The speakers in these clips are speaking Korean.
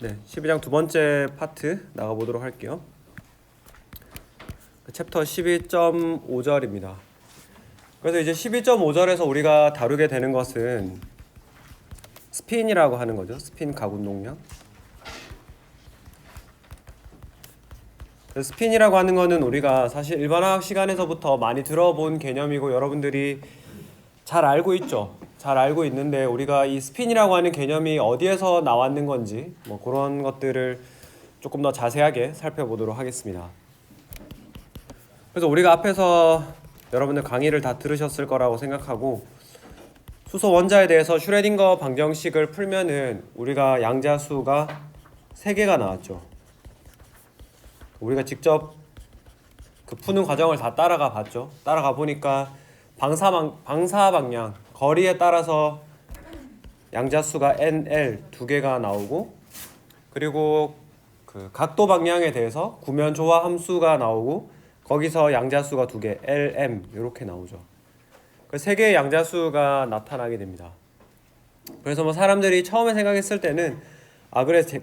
네, 12장 두 번째 파트 나가보도록 할게요. 챕터 12.5절입니다. 그래서 이제 12.5절에서 우리가 다루게 되는 것은 스핀이라고 하는 거죠. 스핀 가군동량. 스핀이라고 하는 거는 우리가 사실 일반화학 시간에서부터 많이 들어본 개념이고 여러분들이 잘 알고 있죠. 잘 알고 있는데 우리가 이 스핀이라고 하는 개념이 어디에서 나왔는 건지 뭐 그런 것들을 조금 더 자세하게 살펴보도록 하겠습니다. 그래서 우리가 앞에서 여러분들 강의를 다 들으셨을 거라고 생각하고 수소 원자에 대해서 슈레딩거 방정식을 풀면은 우리가 양자수가 3개가 나왔죠. 우리가 직접 그 푸는 과정을 다 따라가 봤죠. 따라가 보니까 방사 방향 거리에 따라서 양자수가 NL 2개가 나오고, 그리고 그 각도 방향에 대해서 구면 조화 함수가 나오고, 거기서 양자수가 2개 LM 이렇게 나오죠. 그 3개의 양자수가 나타나게 됩니다. 그래서 뭐 사람들이 처음에 생각했을 때는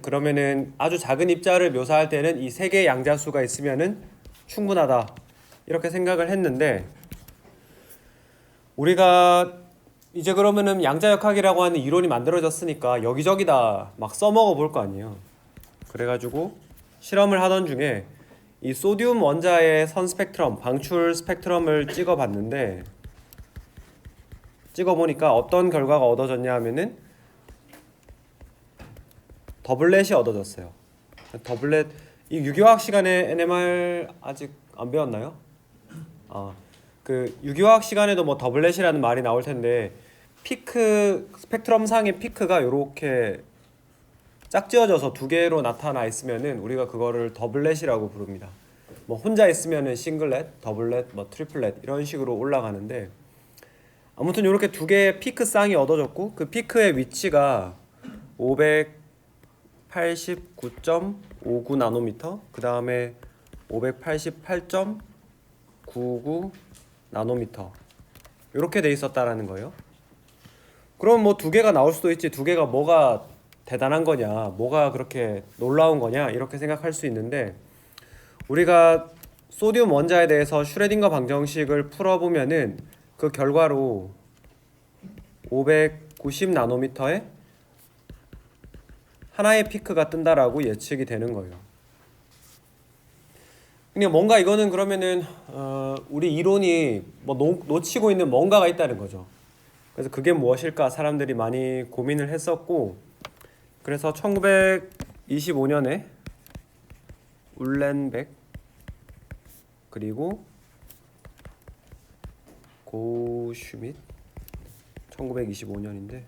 그러면은 아주 작은 입자를 묘사할 때는 이 3개의 양자수가 있으면은 충분하다 이렇게 생각을 했는데, 우리가 이제 그러면은 양자역학이라고 하는 이론이 만들어졌으니까 여기저기다 막 써먹어 볼 거 아니에요. 그래가지고 실험을 하던 중에 이 소듐 원자의 선 스펙트럼, 방출 스펙트럼을 찍어봤는데, 찍어보니까 어떤 결과가 얻어졌냐 하면은 더블렛이 얻어졌어요. 더블렛, 이 유기화학 시간에 NMR 아직 안 배웠나요? 그 유기화학 시간에도 뭐 더블렛이라는 말이 나올 텐데, 피크 스펙트럼 상의 피크가 이렇게 짝지어져서 2개로 나타나 있으면은 우리가 그거를 더블렛이라고 부릅니다. 뭐 혼자 있으면은 싱글렛, 더블렛, 뭐 트리플렛 이런 식으로 올라가는데, 아무튼 이렇게 2개의 피크 쌍이 얻어졌고, 그 피크의 위치가 589.59 나노미터, 그 다음에 588.99 나노미터 이렇게 돼 있었다라는 거예요. 그럼 뭐 2개가 나올 수도 있지, 2개가 뭐가 대단한 거냐, 뭐가 그렇게 놀라운 거냐 이렇게 생각할 수 있는데, 우리가 소듐 원자에 대해서 슈레딩거 방정식을 풀어보면은 그 결과로 590 나노미터에 하나의 피크가 뜬다라고 예측이 되는 거예요. 그냥 뭔가 이거는 그러면은 우리 이론이 뭐 놓치고 있는 뭔가가 있다는 거죠. 그래서 그게 무엇일까 사람들이 많이 고민을 했었고, 그래서 1925년에 울렌벡 그리고 고슈밋, 1925년인데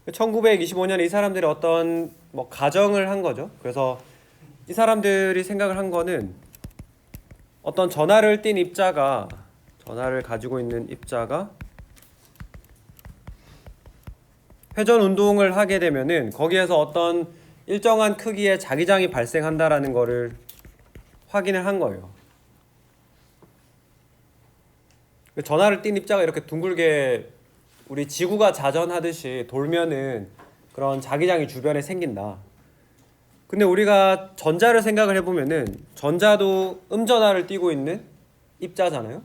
1925년에 이 사람들이 어떤 뭐 가정을 한 거죠. 그래서 이 사람들이 생각을 한 거는 어떤 전하를 가지고 있는 입자가 회전 운동을 하게 되면은 거기에서 어떤 일정한 크기의 자기장이 발생한다라는 거를 확인을 한 거예요. 전하를 띤 입자가 이렇게 둥글게 우리 지구가 자전하듯이 돌면은 그런 자기장이 주변에 생긴다. 근데 우리가 전자를 생각을 해보면은 전자도 음전하를 띠고 있는 입자잖아요.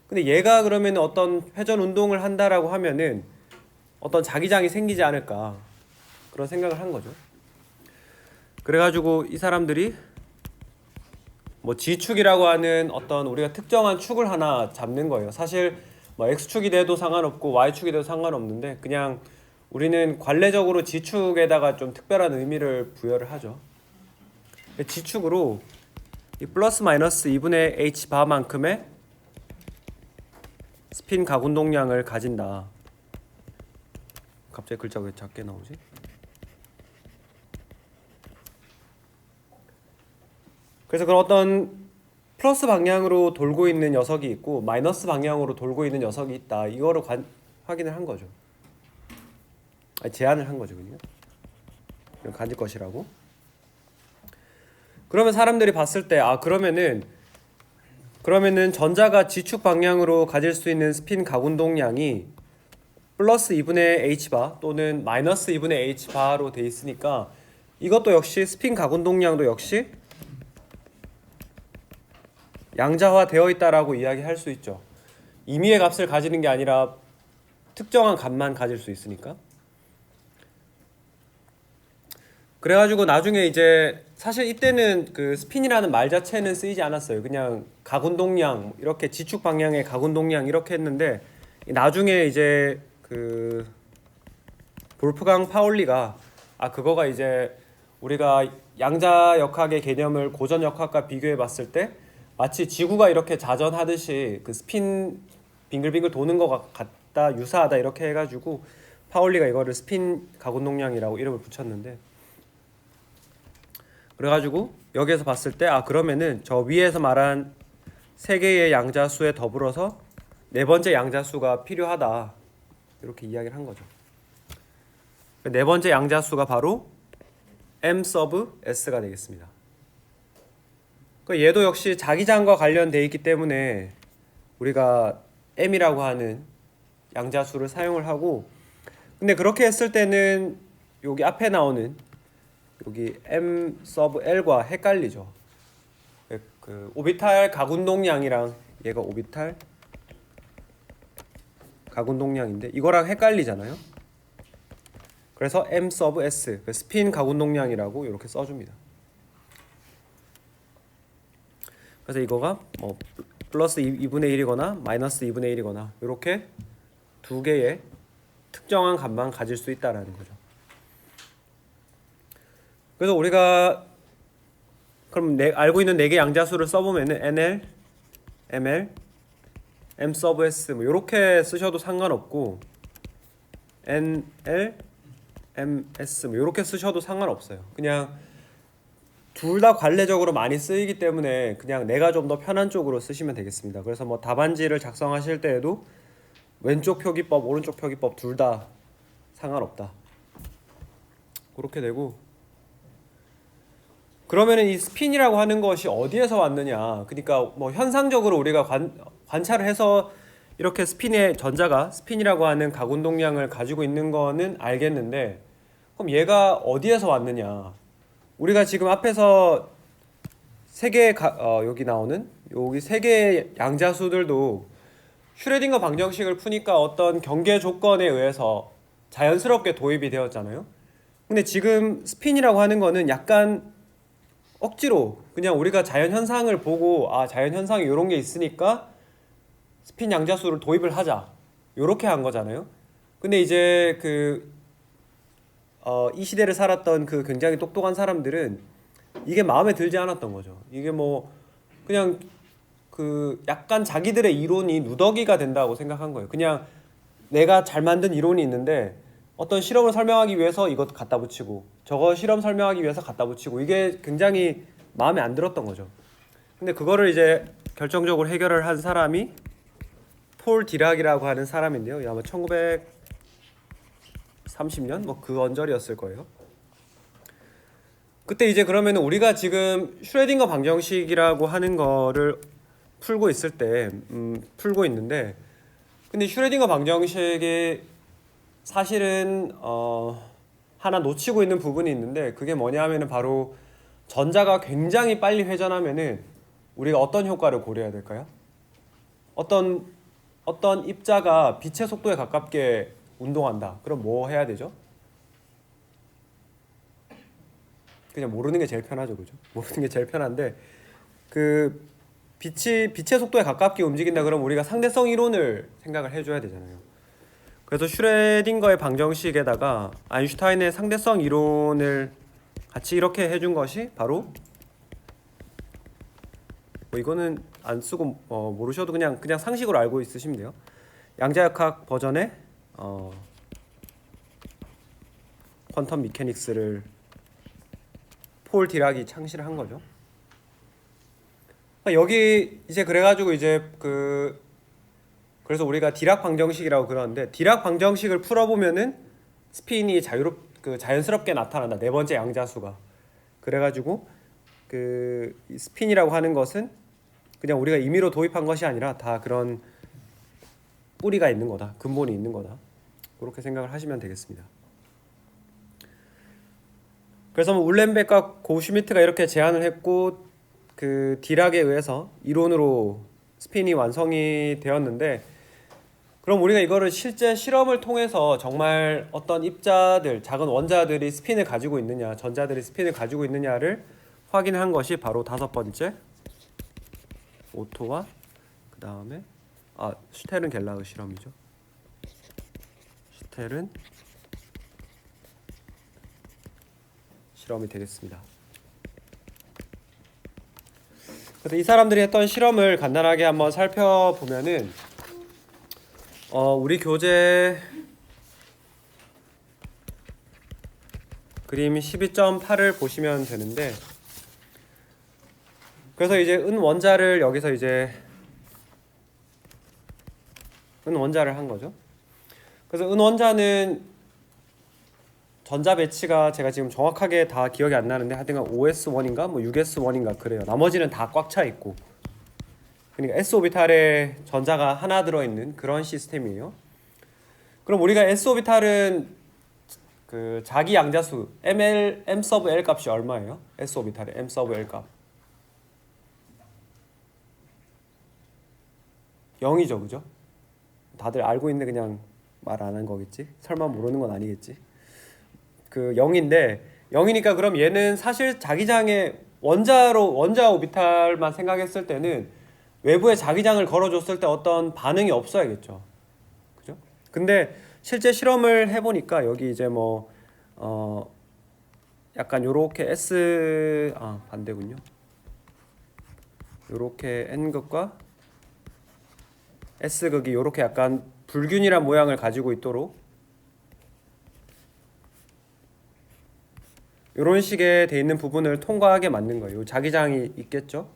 근데 얘가 그러면 어떤 회전 운동을 한다라고 하면은 어떤 자기장이 생기지 않을까, 그런 생각을 한 거죠. 그래가지고 이 사람들이 뭐 G축이라고 하는 어떤 우리가 특정한 축을 하나 잡는 거예요. 사실 뭐 X축이 돼도 상관없고 Y축이 돼도 상관없는데, 그냥 우리는 관례적으로 G축에다가 좀 특별한 의미를 부여를 하죠. G축으로 이 플러스 마이너스 2분의 H 바만큼의 스핀 가군동량을 가진다. 갑자기 글자가 왜 작게 나오지? 그래서 그런 어떤 플러스 방향으로 돌고 있는 녀석이 있고 마이너스 방향으로 돌고 있는 녀석이 있다. 이거를 확인을 한 거죠. 제안을 한 거죠, 그냥. 가질 것이라고. 그러면 사람들이 봤을 때 그러면은 전자가 G축 방향으로 가질 수 있는 스핀 가군동량이 플러스 2분의 H바 또는 마이너스 2분의 H바로 돼 있으니까 이것도 역시 스핀 가군동량도 역시 양자화 되어 있다라고 이야기할 수 있죠. 임의의 값을 가지는 게 아니라 특정한 값만 가질 수 있으니까. 그래가지고 나중에 이제 사실 이때는 그 스핀이라는 말 자체는 쓰이지 않았어요. 그냥 가군동량 이렇게 지축 방향의 가군동량 이렇게 했는데 나중에 이제 그 볼프강 파울리가 그거가 이제 우리가 양자역학의 개념을 고전역학과 비교해 봤을 때 마치 지구가 이렇게 자전하듯이 그 스핀 빙글빙글 도는 것 같다 유사하다 이렇게 해가지고 파울리가 이거를 스핀 가군동량이라고 이름을 붙였는데, 그래가지고 여기에서 봤을 때 그러면은 저 위에서 말한 세 개의 양자수에 더불어서 네 번째 양자수가 필요하다 이렇게 이야기를 한 거죠. 네 번째 양자수가 바로 M 서브 S가 되겠습니다. 얘도 역시 자기장과 관련되어 있기 때문에 우리가 M이라고 하는 양자수를 사용을 하고, 근데 그렇게 했을 때는 여기 앞에 나오는 여기 M 서브 L과 헷갈리죠. 그 오비탈 가군동량이랑 얘가 오비탈 가군동량인데 이거랑 헷갈리잖아요. 그래서 M 서브 S 스핀 가군동량이라고 이렇게 써줍니다. 그래서 이거가 뭐 플러스 2분의 1이거나 마이너스 2분의 1이거나 이렇게 두 개의 특정한 값만 가질 수 있다라는 거죠. 그래서 우리가 그럼 알고 있는 4개 양자수를 써보면은 NL, ML, M 서브 S 뭐 이렇게 쓰셔도 상관없고 NL, MS 뭐 이렇게 쓰셔도 상관없어요. 그냥 둘 다 관례적으로 많이 쓰이기 때문에 그냥 내가 좀 더 편한 쪽으로 쓰시면 되겠습니다. 그래서 뭐 답안지를 작성하실 때에도 왼쪽 표기법, 오른쪽 표기법 둘 다 상관없다. 그렇게 되고, 그러면은 이 스핀이라고 하는 것이 어디에서 왔느냐? 그러니까 뭐 현상적으로 우리가 관찰을 해서 이렇게 스핀의 전자가 스핀이라고 하는 가군동량을 가지고 있는 거는 알겠는데, 그럼 얘가 어디에서 왔느냐? 우리가 지금 앞에서 세 개의 여기 나오는 여기 세 개의 양자수들도 슈레딩거 방정식을 푸니까 어떤 경계 조건에 의해서 자연스럽게 도입이 되었잖아요. 근데 지금 스핀이라고 하는 거는 약간 억지로 그냥 우리가 자연 현상을 보고 자연 현상이 이런 게 있으니까 스핀 양자수를 도입을 하자 요렇게 한 거잖아요. 근데 이제 이 시대를 살았던 그 굉장히 똑똑한 사람들은 이게 마음에 들지 않았던 거죠. 이게 뭐 그냥 그 약간 자기들의 이론이 누더기가 된다고 생각한 거예요. 그냥 내가 잘 만든 이론이 있는데 어떤 실험을 설명하기 위해서 이것 갖다 붙이고 저거 실험 설명하기 위해서 갖다 붙이고 이게 굉장히 마음에 안 들었던 거죠. 근데 그거를 이제 결정적으로 해결을 한 사람이 폴 디락이라고 하는 사람인데요. 아마 1930년 뭐 그 언저리였을 거예요. 그때 이제 그러면 우리가 지금 슈레딩거 방정식이라고 하는 거를 풀고 있을 때 풀고 있는데, 근데 슈레딩거 방정식이 사실은 하나 놓치고 있는 부분이 있는데, 그게 뭐냐 하면은 바로 전자가 굉장히 빨리 회전하면은 우리가 어떤 효과를 고려해야 될까요? 어떤 입자가 빛의 속도에 가깝게 운동한다. 그럼 뭐 해야 되죠? 그냥 모르는 게 제일 편하죠, 그죠? 모르는 게 제일 편한데 그 빛의 속도에 가깝게 움직인다 그러면 우리가 상대성 이론을 생각을 해줘야 되잖아요. 그래서 슈레딩거의 방정식에다가 아인슈타인의 상대성 이론을 같이 이렇게 해준 것이 바로 뭐 이거는 안 쓰고 모르셔도 그냥 상식으로 알고 있으시면 돼요. 양자역학 버전의 퀀텀 미케닉스를 폴 디락이 창시를 한 거죠. 여기 이제 그래가지고 이제 그래서 우리가 디락 방정식이라고 그러는데, 디락 방정식을 풀어보면은 스핀이 자연스럽게 나타난다. 네 번째 양자수가. 그래가지고 스핀이라고 하는 것은 그냥 우리가 임의로 도입한 것이 아니라 다 그런 뿌리가 있는 거다. 근본이 있는 거다. 그렇게 생각을 하시면 되겠습니다. 그래서 뭐 울렌베과 고슈미트가 이렇게 제안을 했고 그 디락에 의해서 이론으로 스핀이 완성이 되었는데, 그럼 우리가 이거를 실제 실험을 통해서 정말 어떤 입자들, 작은 원자들이 스핀을 가지고 있느냐, 전자들이 스핀을 가지고 있느냐를 확인한 것이 바로 다섯 번째 오토와 그 다음에 슈테른 겔라흐 실험이죠. 슈테른 실험이 되겠습니다. 그래서 이 사람들이 했던 실험을 간단하게 한번 살펴보면은 우리 교재 그림 12.8을 보시면 되는데, 그래서 이제 은원자를 여기서 이제 은원자를 한 거죠. 그래서 은원자는 전자 배치가 제가 지금 정확하게 다 기억이 안 나는데 하여튼 OS1인가 뭐 6S1인가 그래요. 나머지는 다 꽉 차 있고, 그러니까 S 오비탈에 전자가 하나 들어있는 그런 시스템이에요. 그럼 우리가 S 오비탈은 그 자기 양자수 M sub L 값이 얼마예요? S 오비탈의 M sub L 값 0이죠, 그죠? 다들 알고 있는데 그냥 말 안 한 거겠지? 설마 모르는 건 아니겠지? 그 0인데 0이니까 그럼 얘는 사실 자기장의 원자 오비탈만 생각했을 때는 외부에 자기장을 걸어줬을 때 어떤 반응이 없어야겠죠, 그죠? 근데 실제 실험을 해보니까 여기 이제 뭐 약간 요렇게 반대군요. 요렇게 N극과 S극이 요렇게 약간 불균일한 모양을 가지고 있도록 이런 식의 돼 있는 부분을 통과하게 만든 거예요. 자기장이 있겠죠.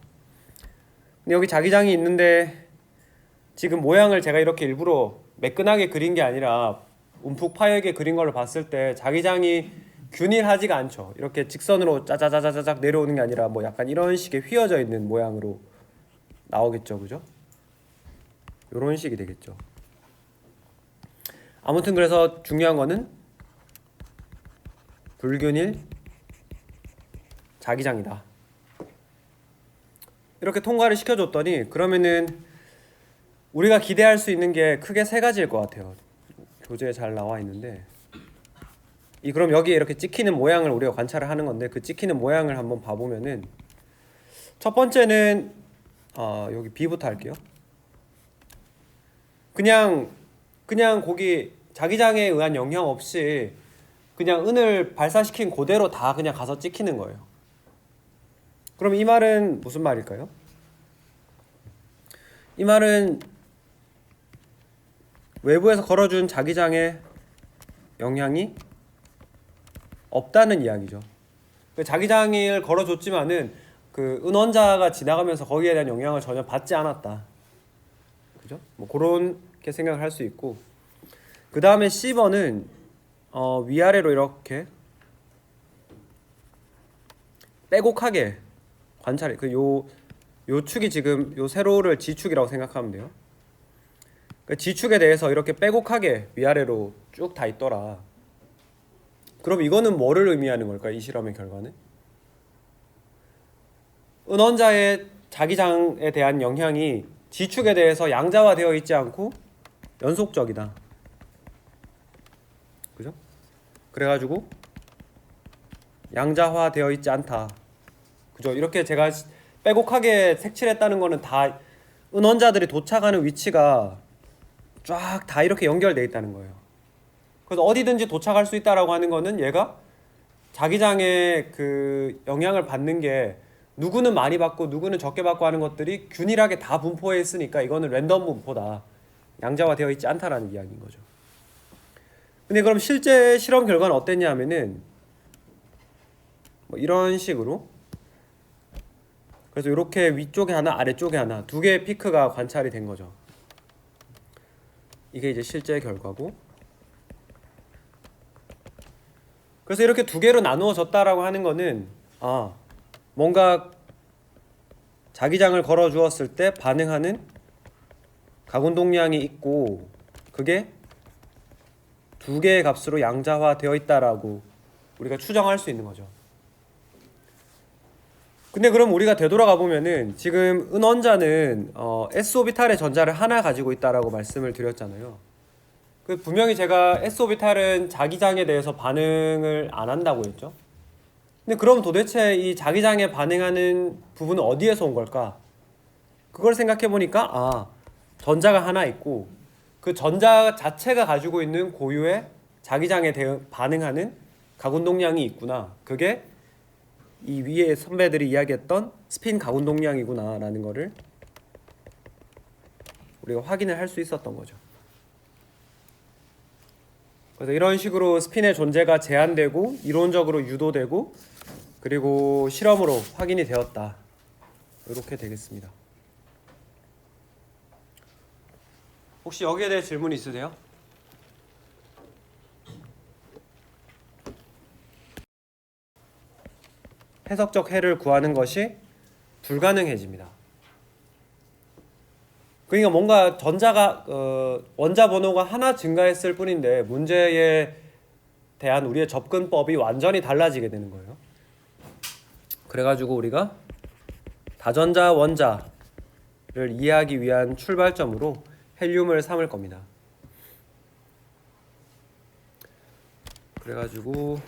근데 여기 자기장이 있는데 지금 모양을 제가 이렇게 일부러 매끈하게 그린 게 아니라 움푹 파여게 그린 걸로 봤을 때 자기장이 균일하지가 않죠. 이렇게 직선으로 짜자자자자작 내려오는 게 아니라 뭐 약간 이런 식의 휘어져 있는 모양으로 나오겠죠, 그죠? 이런 식이 되겠죠. 아무튼 그래서 중요한 거는 불균일 자기장이다. 이렇게 통과를 시켜줬더니 그러면은 우리가 기대할 수 있는 게 크게 세 가지일 것 같아요. 교재에 잘 나와 있는데 그럼 여기에 이렇게 찍히는 모양을 우리가 관찰을 하는 건데, 그 찍히는 모양을 한번 봐보면은 첫 번째는 여기 B부터 할게요. 그냥 거기 자기장에 의한 영향 없이 그냥 은을 발사시킨 그대로 다 그냥 가서 찍히는 거예요. 그럼 이 말은 무슨 말일까요? 이 말은 외부에서 걸어준 자기장에 영향이 없다는 이야기죠. 자기장을 걸어줬지만은 그 은원자가 지나가면서 거기에 대한 영향을 전혀 받지 않았다, 그죠? 뭐 그렇게 생각을 할 수 있고, 그 다음에 C번은 위아래로 이렇게 빼곡하게 관찰해. 요 축이 지금 요 세로를 G축이라고 생각하면 돼요. 그 G축에 대해서 이렇게 빼곡하게 위아래로 쭉 다 있더라. 그럼 이거는 뭐를 의미하는 걸까요? 이 실험의 결과는 은원자의 자기장에 대한 영향이 G축에 대해서 양자화되어 있지 않고 연속적이다, 그죠? 그래가지고 양자화되어 있지 않다, 그죠? 이렇게 제가 빼곡하게 색칠했다는 거는 다 은원자들이 도착하는 위치가 쫙 다 이렇게 연결되어 있다는 거예요. 그래서 어디든지 도착할 수 있다라고 하는 거는 얘가 자기장에 그 영향을 받는 게 누구는 많이 받고 누구는 적게 받고 하는 것들이 균일하게 다 분포해 있으니까 이거는 랜덤 분포다, 양자화되어 있지 않다라는 이야기인 거죠. 근데 그럼 실제 실험 결과는 어땠냐 하면은 뭐 이런 식으로, 그래서 이렇게 위쪽에 하나 아래쪽에 하나 두 개의 피크가 관찰이 된 거죠. 이게 이제 실제 결과고, 그래서 이렇게 두 개로 나누어졌다라고 하는 거는 뭔가 자기장을 걸어 주었을 때 반응하는 각운동량이 있고 그게 두 개의 값으로 양자화되어 있다라고 우리가 추정할 수 있는 거죠. 근데 그럼 우리가 되돌아가 보면은 지금 은원자는 s오비탈의 전자를 하나 가지고 있다라고 말씀을 드렸잖아요. 그 분명히 제가 s오비탈은 자기장에 대해서 반응을 안 한다고 했죠. 근데 그럼 도대체 이 자기장에 반응하는 부분은 어디에서 온 걸까? 그걸 생각해 보니까 전자가 하나 있고 그 전자 자체가 가지고 있는 고유의 자기장에 반응하는 각운동량이 있구나. 그게 이 위에 선배들이 이야기했던 스핀 각운동량이구나 라는 거를 우리가 확인을 할 수 있었던 거죠. 그래서 이런 식으로 스핀의 존재가 제한되고 이론적으로 유도되고 그리고 실험으로 확인이 되었다. 이렇게 되겠습니다. 혹시 여기에 대해 질문 있으세요? 해석적 해를 구하는 것이 불가능해집니다. 그러니까 뭔가 전자가 원자 번호가 하나 증가했을 뿐인데 문제에 대한 우리의 접근법이 완전히 달라지게 되는 거예요. 그래가지고 우리가 다전자 원자를 이해하기 위한 출발점으로 헬륨을 삼을 겁니다. 그래가지고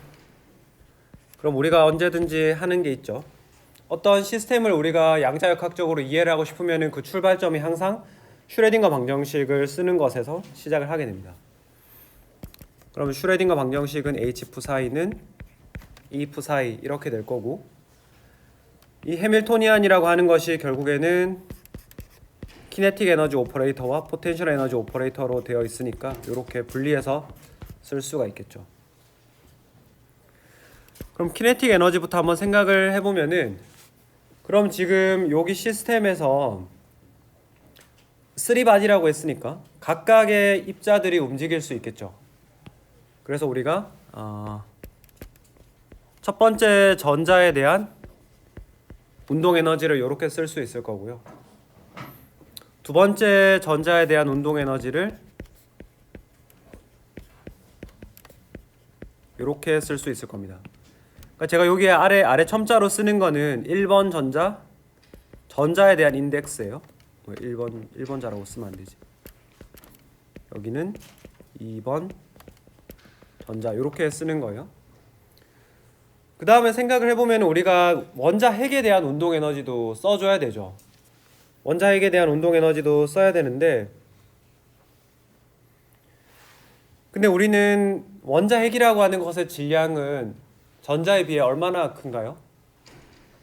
그럼 우리가 언제든지 하는 게 있죠. 어떤 시스템을 우리가 양자역학적으로 이해를 하고 싶으면 그 출발점이 항상 슈레딩거 방정식을 쓰는 것에서 시작을 하게 됩니다. 그러면 슈레딩거 방정식은 H-는 E-, 이렇게 될 거고 이 해밀토니안이라고 하는 것이 결국에는 키네틱 에너지 오퍼레이터와 포텐셜 에너지 오퍼레이터로 되어 있으니까 이렇게 분리해서 쓸 수가 있겠죠. 그럼 키네틱 에너지부터 한번 생각을 해보면은 그럼 지금 여기 시스템에서 3바디라고 했으니까 각각의 입자들이 움직일 수 있겠죠. 그래서 우리가 첫 번째 전자에 대한 운동 에너지를 이렇게 쓸 수 있을 거고요. 두 번째 전자에 대한 운동 에너지를 이렇게 쓸 수 있을 겁니다. 그러니까 제가 여기에 아래 첨자로 쓰는 거는 1번 전자에 대한 인덱스예요. 1번자라고 쓰면 안 되지. 여기는 2번 전자 이렇게 쓰는 거예요. 그 다음에 생각을 해보면 우리가 원자 핵에 대한 운동 에너지도 써줘야 되죠. 원자 핵에 대한 운동 에너지도 써야 되는데 근데 우리는 원자 핵이라고 하는 것의 질량은 전자에 비해 얼마나 큰가요?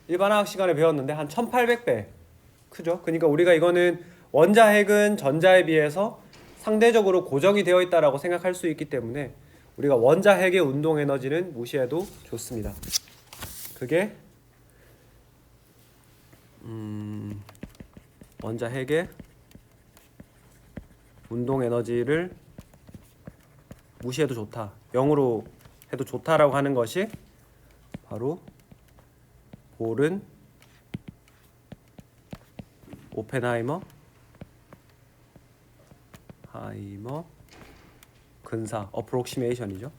일반화학 시간에 배웠는데 한 1800배 크죠? 그러니까 우리가 이거는 원자 핵은 전자에 비해서 상대적으로 고정이 되어 있다라고 생각할 수 있기 때문에 우리가 원자 핵의 운동 에너지는 무시해도 좋습니다. 그게 원자 핵의 운동 에너지를 무시해도 좋다. 0으로 해도 좋다라고 하는 것이 바로 볼은 오펜하이머 근사 어프록시메이션이죠.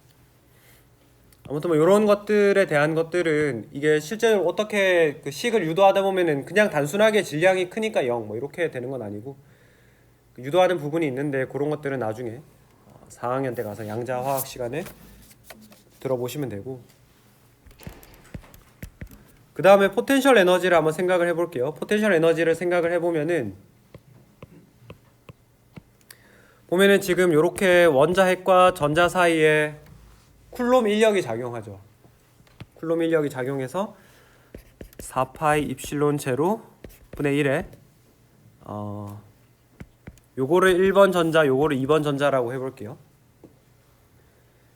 아무튼 뭐 이런 것들에 대한 것들은 이게 실제로 어떻게 그 식을 유도하다 보면은 그냥 단순하게 질량이 크니까 0 뭐 이렇게 되는 건 아니고 유도하는 부분이 있는데 그런 것들은 나중에 4학년 때 가서 양자화학 시간에 들어보시면 되고 그 다음에 포텐셜 에너지를 한번 생각을 해볼게요. 포텐셜 에너지를 생각을 해보면은 지금 이렇게 원자 핵과 전자 사이에 쿨롬 인력이 작용하죠. 쿨롬 인력이 작용해서 4파이 입실론 제로 분의 1에 요거를 1번 전자 요거를 2번 전자라고 해볼게요.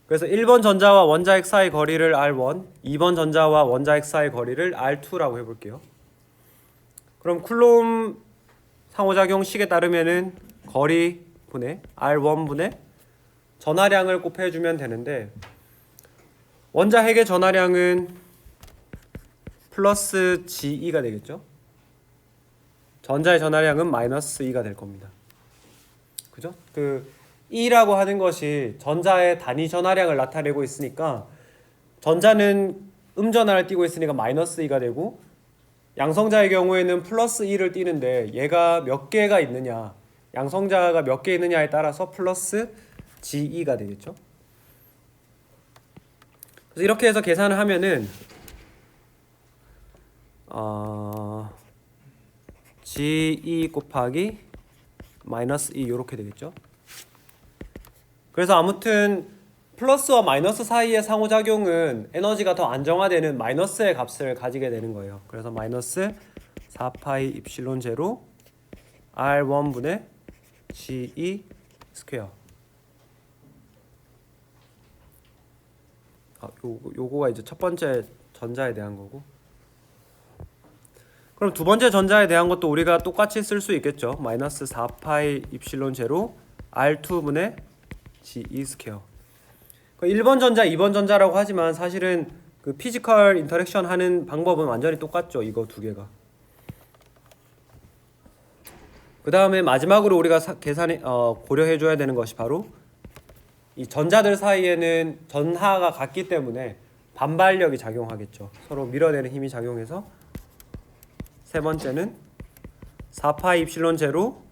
그래서 1번 전자와 원자 핵 사이 거리를 R1, 2번 전자와 원자 핵 사이 거리를 R2라고 해볼게요. 그럼 쿨롬 상호작용식에 따르면은 거리 분의 R1 분의 전하량을 곱해주면 되는데 원자 핵의 전하량은 플러스 GE가 되겠죠. 전자의 전하량은 마이너스 E가 될 겁니다. 그죠? 그 E라고 하는 것이 전자의 단위 전하량을 나타내고 있으니까 전자는 음전하를 띠고 있으니까 마이너스 E가 되고 양성자의 경우에는 플러스 2를 띄는데 얘가 몇 개가 있느냐, 양성자가 몇 개 있느냐에 따라서 플러스 G2가 되겠죠. 그래서 이렇게 해서 계산을 하면은 G2 곱하기 마이너스 2 이렇게 되겠죠. 그래서 아무튼 플러스와 마이너스 사이의 상호작용은 에너지가 더 안정화되는 마이너스의 값을 가지게 되는 거예요. 그래서 마이너스 4파이 입실론 제로 R1분의 G2 스퀘어. 요거가 이제 첫 번째 전자에 대한 거고, 그럼 두 번째 전자에 대한 것도 우리가 똑같이 쓸 수 있겠죠. 마이너스 4파이 입실론 제로 R2분의 G2 스퀘어. 1번 전자, 2번 전자라고 하지만 사실은 그 피지컬 인터랙션 하는 방법은 완전히 똑같죠. 이거 두 개가. 그 다음에 마지막으로 우리가 고려해 줘야 되는 것이 바로 이 전자들 사이에는 전하가 같기 때문에 반발력이 작용하겠죠. 서로 밀어내는 힘이 작용해서. 세 번째는 4파이 입실론 제로,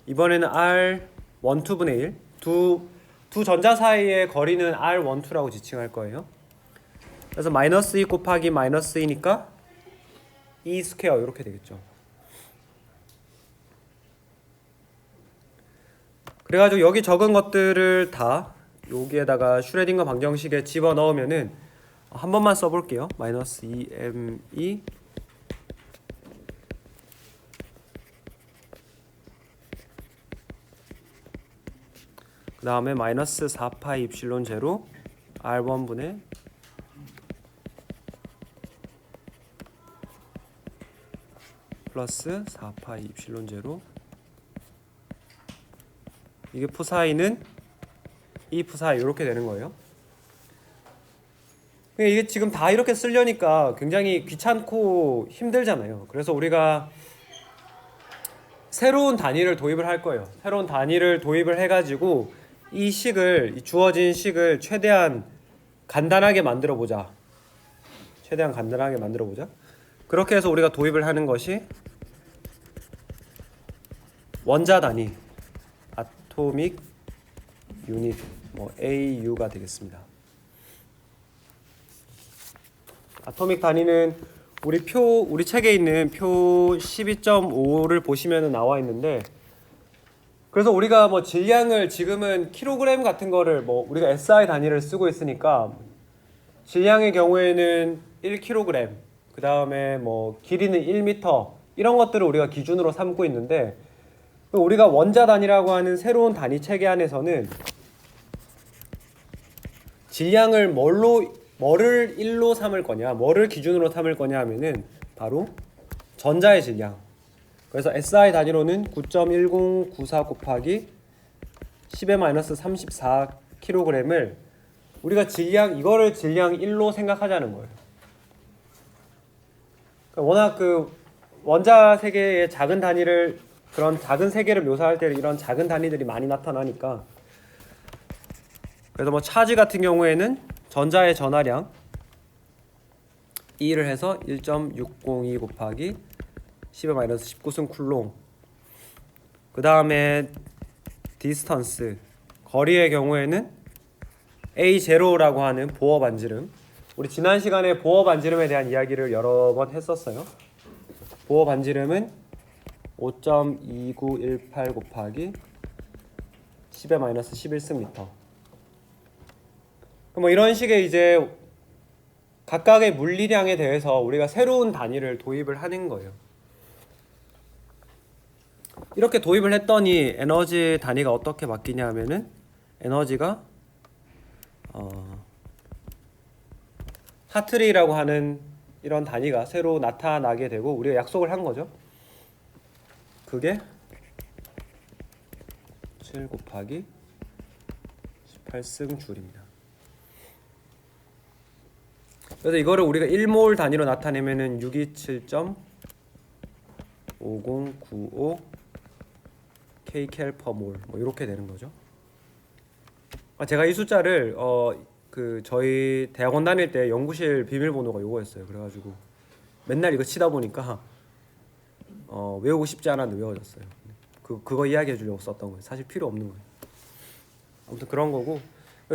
이번에는 R12분의 1. 두 전자 사이의 거리는 R12라고 지칭할 거예요. 그래서 마이너스 2 곱하기 마이너스 2니까 2 스퀘어 이렇게 되겠죠. 그래가지고 여기 적은 것들을 다 여기에다가 슈레딩거 방정식에 집어넣으면은 한 번만 써볼게요. 마이너스 2m2 그 다음에 마이너스 4파이 입실론 제로 R1분의 플러스 4파이 입실론 제로, 이게 푸사이는 이 푸사이 이렇게 되는 거예요. 이게 지금 다 이렇게 쓰려니까 굉장히 귀찮고 힘들잖아요. 그래서 우리가 새로운 단위를 도입을 할 거예요. 새로운 단위를 도입을 해가지고 이 주어진 식을 최대한 간단하게 만들어 보자. 그렇게 해서 우리가 도입을 하는 것이 원자 단위, 아토믹 유닛, AU가 되겠습니다. 아토믹 단위는 우리 책에 있는 표 12.5를 보시면 나와 있는데, 그래서 우리가 질량을 지금은 킬로그램 같은 거를 우리가 SI 단위를 쓰고 있으니까 질량의 경우에는 1kg, 그 다음에 길이는 1m 이런 것들을 우리가 기준으로 삼고 있는데, 우리가 원자 단위라고 하는 새로운 단위 체계 안에서는 질량을 뭐를 1로 삼을 거냐, 뭐를 기준으로 삼을 거냐 하면은 바로 전자의 질량. 그래서 SI 단위로는 9.1094 곱하기 10의 34kg을 우리가 이거를 질량 1로 생각하자는 거예요. 워낙 원자 세계의 작은 단위를, 그런 작은 세계를 묘사할 때 이런 작은 단위들이 많이 나타나니까, 그래서 차지 같은 경우에는 전자의 전하량 2를 해서 1.602 곱하기 10의 19승 쿨롱. 그 다음에 디스턴스, 거리의 경우에는 A0라고 하는 보어 반지름. 우리 지난 시간에 보어 반지름에 대한 이야기를 여러 번 했었어요. 보어 반지름은 5.2918 곱하기 10의 11승 미터. 이런 식의 이제 각각의 물리량에 대해서 우리가 새로운 단위를 도입을 하는 거예요. 이렇게 도입을 했더니 에너지 단위가 어떻게 바뀌냐 하면은 에너지가 하트리라고 하는 이런 단위가 새로 나타나게 되고, 우리가 약속을 한 거죠. 그게 7 곱하기 18승 줄입니다. 그래서 이거를 우리가 1몰 단위로 나타내면은 627.5095 kcal/몰 이렇게 되는 거죠. 제가 이 숫자를 저희 대학원 다닐 때 연구실 비밀번호가 요거였어요. 그래가지고 맨날 이거 치다 보니까 외우고 싶지 않았는데 외워졌어요. 그거 이야기해 주려고 썼던 거예요. 사실 필요 없는 거예요. 아무튼 그런 거고,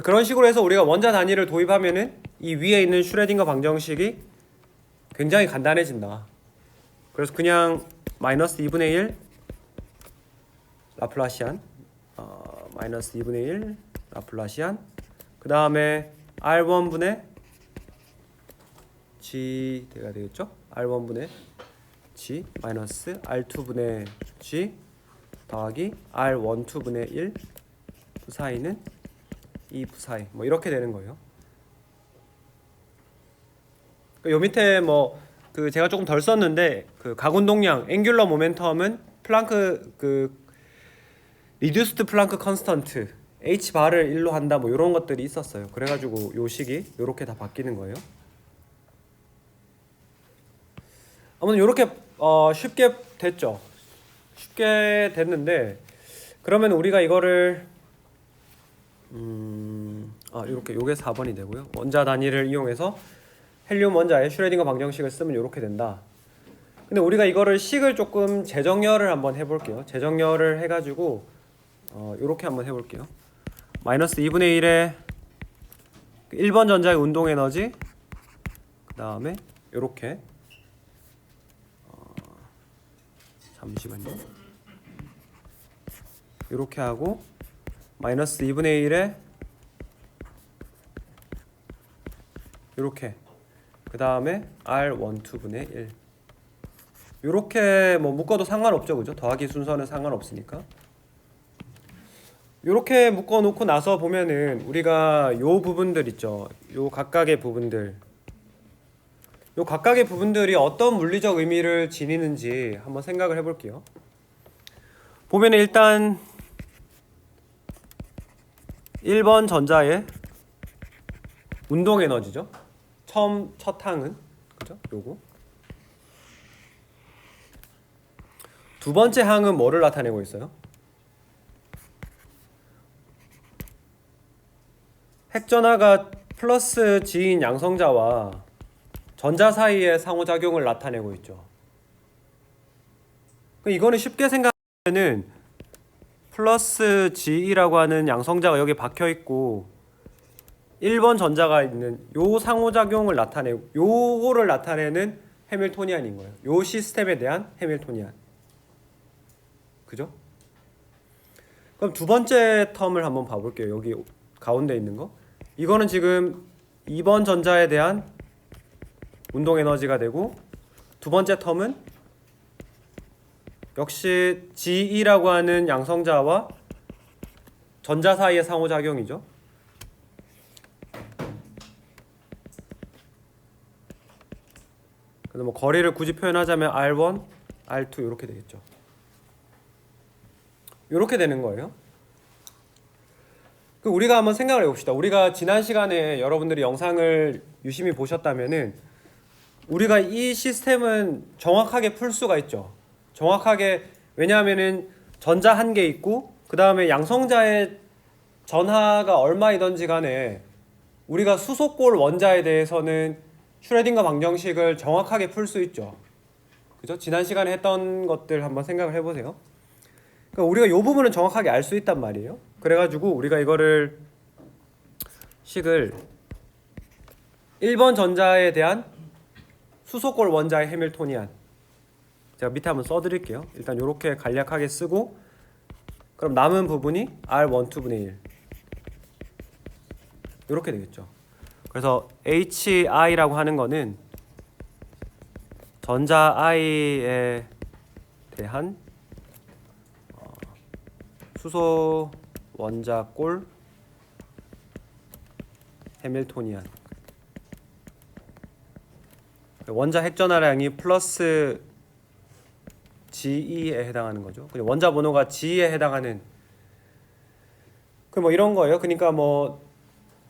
그런 식으로 해서 우리가 원자 단위를 도입하면은 이 위에 있는 슈레딩거 방정식이 굉장히 간단해진다. 그래서 그냥 마이너스 2분의 1 라플라시안 마이너스 2분의 1 라플라시안, 그 다음에 R1분의 G가 되겠죠? R1분의 G 마이너스 R2분의 G 더하기 R12분의 1 부사이는 2 부사이, 뭐 이렇게 되는 거예요. 요 밑에 뭐 그 제가 조금 덜 썼는데 그 가운동량 앵귤러 모멘텀은 플랑크 그 리듀스드 플랑크 컨스턴트 h 바를 1로 한다, 뭐 이런 것들이 있었어요. 그래가지고 요 식이 요렇게 다 바뀌는 거예요. 아무튼 요렇게 쉽게 됐죠. 쉽게 됐는데, 그러면 우리가 이거를 요렇게 요게 4번이 되고요. 원자 단위를 이용해서 헬륨 원자의 슈레딩거 방정식을 쓰면 요렇게 된다. 근데 우리가 이거를 식을 조금 재정렬을 한번 해볼게요. 재정렬을 해가지고 요렇게 한번 해볼게요. 마이너스 2분의 1의 1번 전자의 운동 에너지, 그 다음에 요렇게 잠시만요. 요렇게 하고 마이너스 2분의 1에 요렇게, 그 다음에 R12분의 1 요렇게 뭐 묶어도 상관없죠, 그죠? 더하기 순서는 상관없으니까. 요렇게 묶어 놓고 나서 보면은 우리가 요 부분들 있죠. 요 각각의 부분들, 요 각각의 부분들이 어떤 물리적 의미를 지니는지 한번 생각을 해볼게요. 보면은 일단 1번 전자의 운동 에너지죠. 첫 항은 그죠? 요거. 두 번째 항은 뭐를 나타내고 있어요? 핵전하가 플러스 G인 양성자와 전자 사이의 상호작용을 나타내고 있죠. 이거는 쉽게 생각하면은 플러스 G라고 하는 양성자가 여기 박혀 있고 1번 전자가 있는 요 상호작용을 나타내고 요거를 나타내는 해밀토니안인 거예요. 요 시스템에 대한 해밀토니안. 그죠? 그럼 두 번째 텀을 한번 봐볼게요. 여기 가운데 있는 거. 이거는 지금 2번 전자에 대한 운동 에너지가 되고, 두 번째 텀은 역시 G라고 하는 양성자와 전자 사이의 상호작용이죠. 그래서 뭐 거리를 굳이 표현하자면 R1, R2 이렇게 되겠죠. 이렇게 되는 거예요. 우리가 한번 생각을 해봅시다. 우리가 지난 시간에 여러분들이 영상을 유심히 보셨다면은 우리가 이 시스템은 정확하게 풀 수가 있죠. 정확하게, 왜냐하면은 전자 한 개 있고 그 다음에 양성자의 전하가 얼마이든지 간에 우리가 수소골 원자에 대해서는 슈레딩거 방정식을 정확하게 풀 수 있죠. 그죠? 지난 시간에 했던 것들 한번 생각을 해보세요. 그러니까 우리가 이 부분은 정확하게 알 수 있단 말이에요. 그래가지고 우리가 이거를 식을 1번 전자에 대한 수소골 원자의 해밀토니안, 제가 밑에 한번 써드릴게요. 일단 이렇게 간략하게 쓰고, 그럼 남은 부분이 R12분의 1 이렇게 되겠죠. 그래서 HI라고 하는 거는 전자 I에 대한 수소 원자골 해밀토니안, 원자 핵전하량이 플러스 GE에 해당하는 거죠. 원자 번호가 G에 해당하는 뭐 이런 거예요. 그러니까 뭐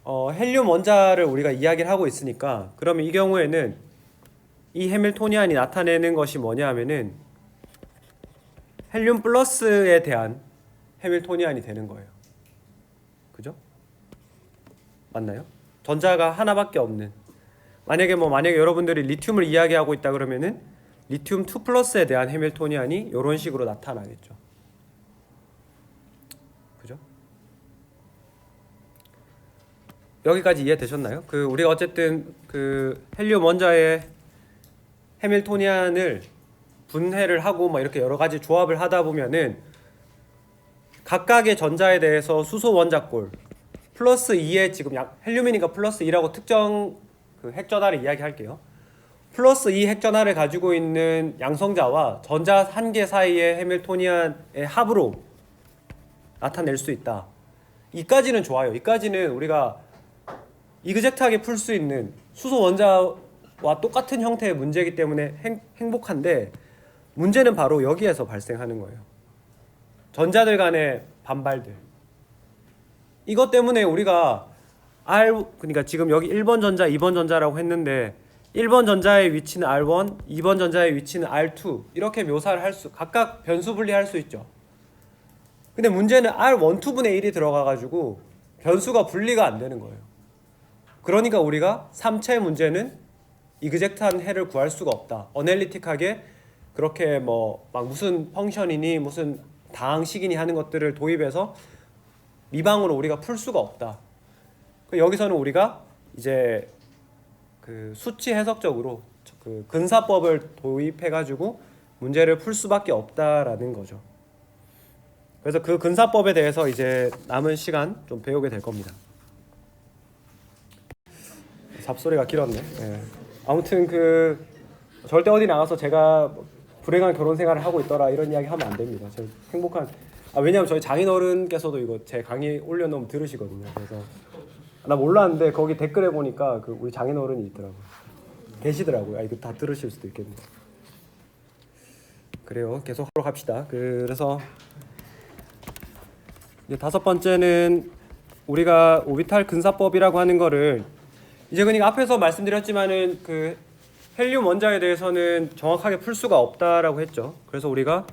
헬륨 원자를 우리가 이야기를 하고 있으니까, 그러면 이 경우에는 이 해밀토니안이 나타내는 것이 뭐냐 하면은 헬륨 플러스에 대한 해밀토니안이 되는 거예요. 그죠? 맞나요? 전자가 하나밖에 없는. 만약에 여러분들이 리튬을 이야기하고 있다 그러면은 리튬 2 플러스에 대한 해밀토니안이 이런 식으로 나타나겠죠. 그죠? 여기까지 이해되셨나요? 우리가 어쨌든 헬륨 원자의 해밀토니안을 분해를 하고 막 이렇게 여러 가지 조합을 하다 보면은 각각의 전자에 대해서 수소 원자골 플러스 2의 지금 헬륨이니까 플러스 2라고 특정 핵전하를 이야기할게요. 플러스 2 핵전하를 가지고 있는 양성자와 전자 한 개 사이의 해밀토니안의 합으로 나타낼 수 있다. 이까지는 좋아요. 이까지는 우리가 이그젝트하게 풀 수 있는 수소 원자와 똑같은 형태의 문제이기 때문에 행복한데, 문제는 바로 여기에서 발생하는 거예요. 전자들 간의 반발들. 이것 때문에 우리가 그러니까 지금 여기 1번 전자, 2번 전자라고 했는데 1번 전자의 위치는 R1, 2번 전자의 위치는 R2 이렇게 묘사를 각각 변수 분리할 수 있죠. 근데 문제는 R1, 2분의 1이 들어가가지고 변수가 분리가 안 되는 거예요. 그러니까 우리가 3채 문제는 이그젝트한 해를 구할 수가 없다. 어널리틱하게 그렇게 막 무슨 펑션이니 무슨 다항식이니 하는 것들을 도입해서 미방으로 우리가 풀 수가 없다. 여기서는 우리가 이제 수치 해석적으로 근사법을 도입해가지고 문제를 풀 수밖에 없다라는 거죠. 그래서 근사법에 대해서 이제 남은 시간 좀 배우게 될 겁니다. 잡소리가 길었네. 네. 아무튼 절대 어디 나가서 제가 불행한 결혼 생활을 하고 있더라 이런 이야기 하면 안 됩니다. 저 행복한 왜냐면 저희 장인어른께서도 이거 제 강의 올려놓으면 들으시거든요. 그래서 나 몰랐는데 거기 댓글에 보니까 우리 장인어른이 있더라고요. 계시더라고요. 이거 다 들으실 수도 있겠네요. 그래요. 계속 하도록 합시다. 그래서 이제 5번째는 우리가 오비탈 근사법이라고 하는 거를 이제 그러니까 앞에서 말씀드렸지만은 헬륨 원자에 대해서는 정확하게 풀 수가 없다라고 했죠. 그래서 우리가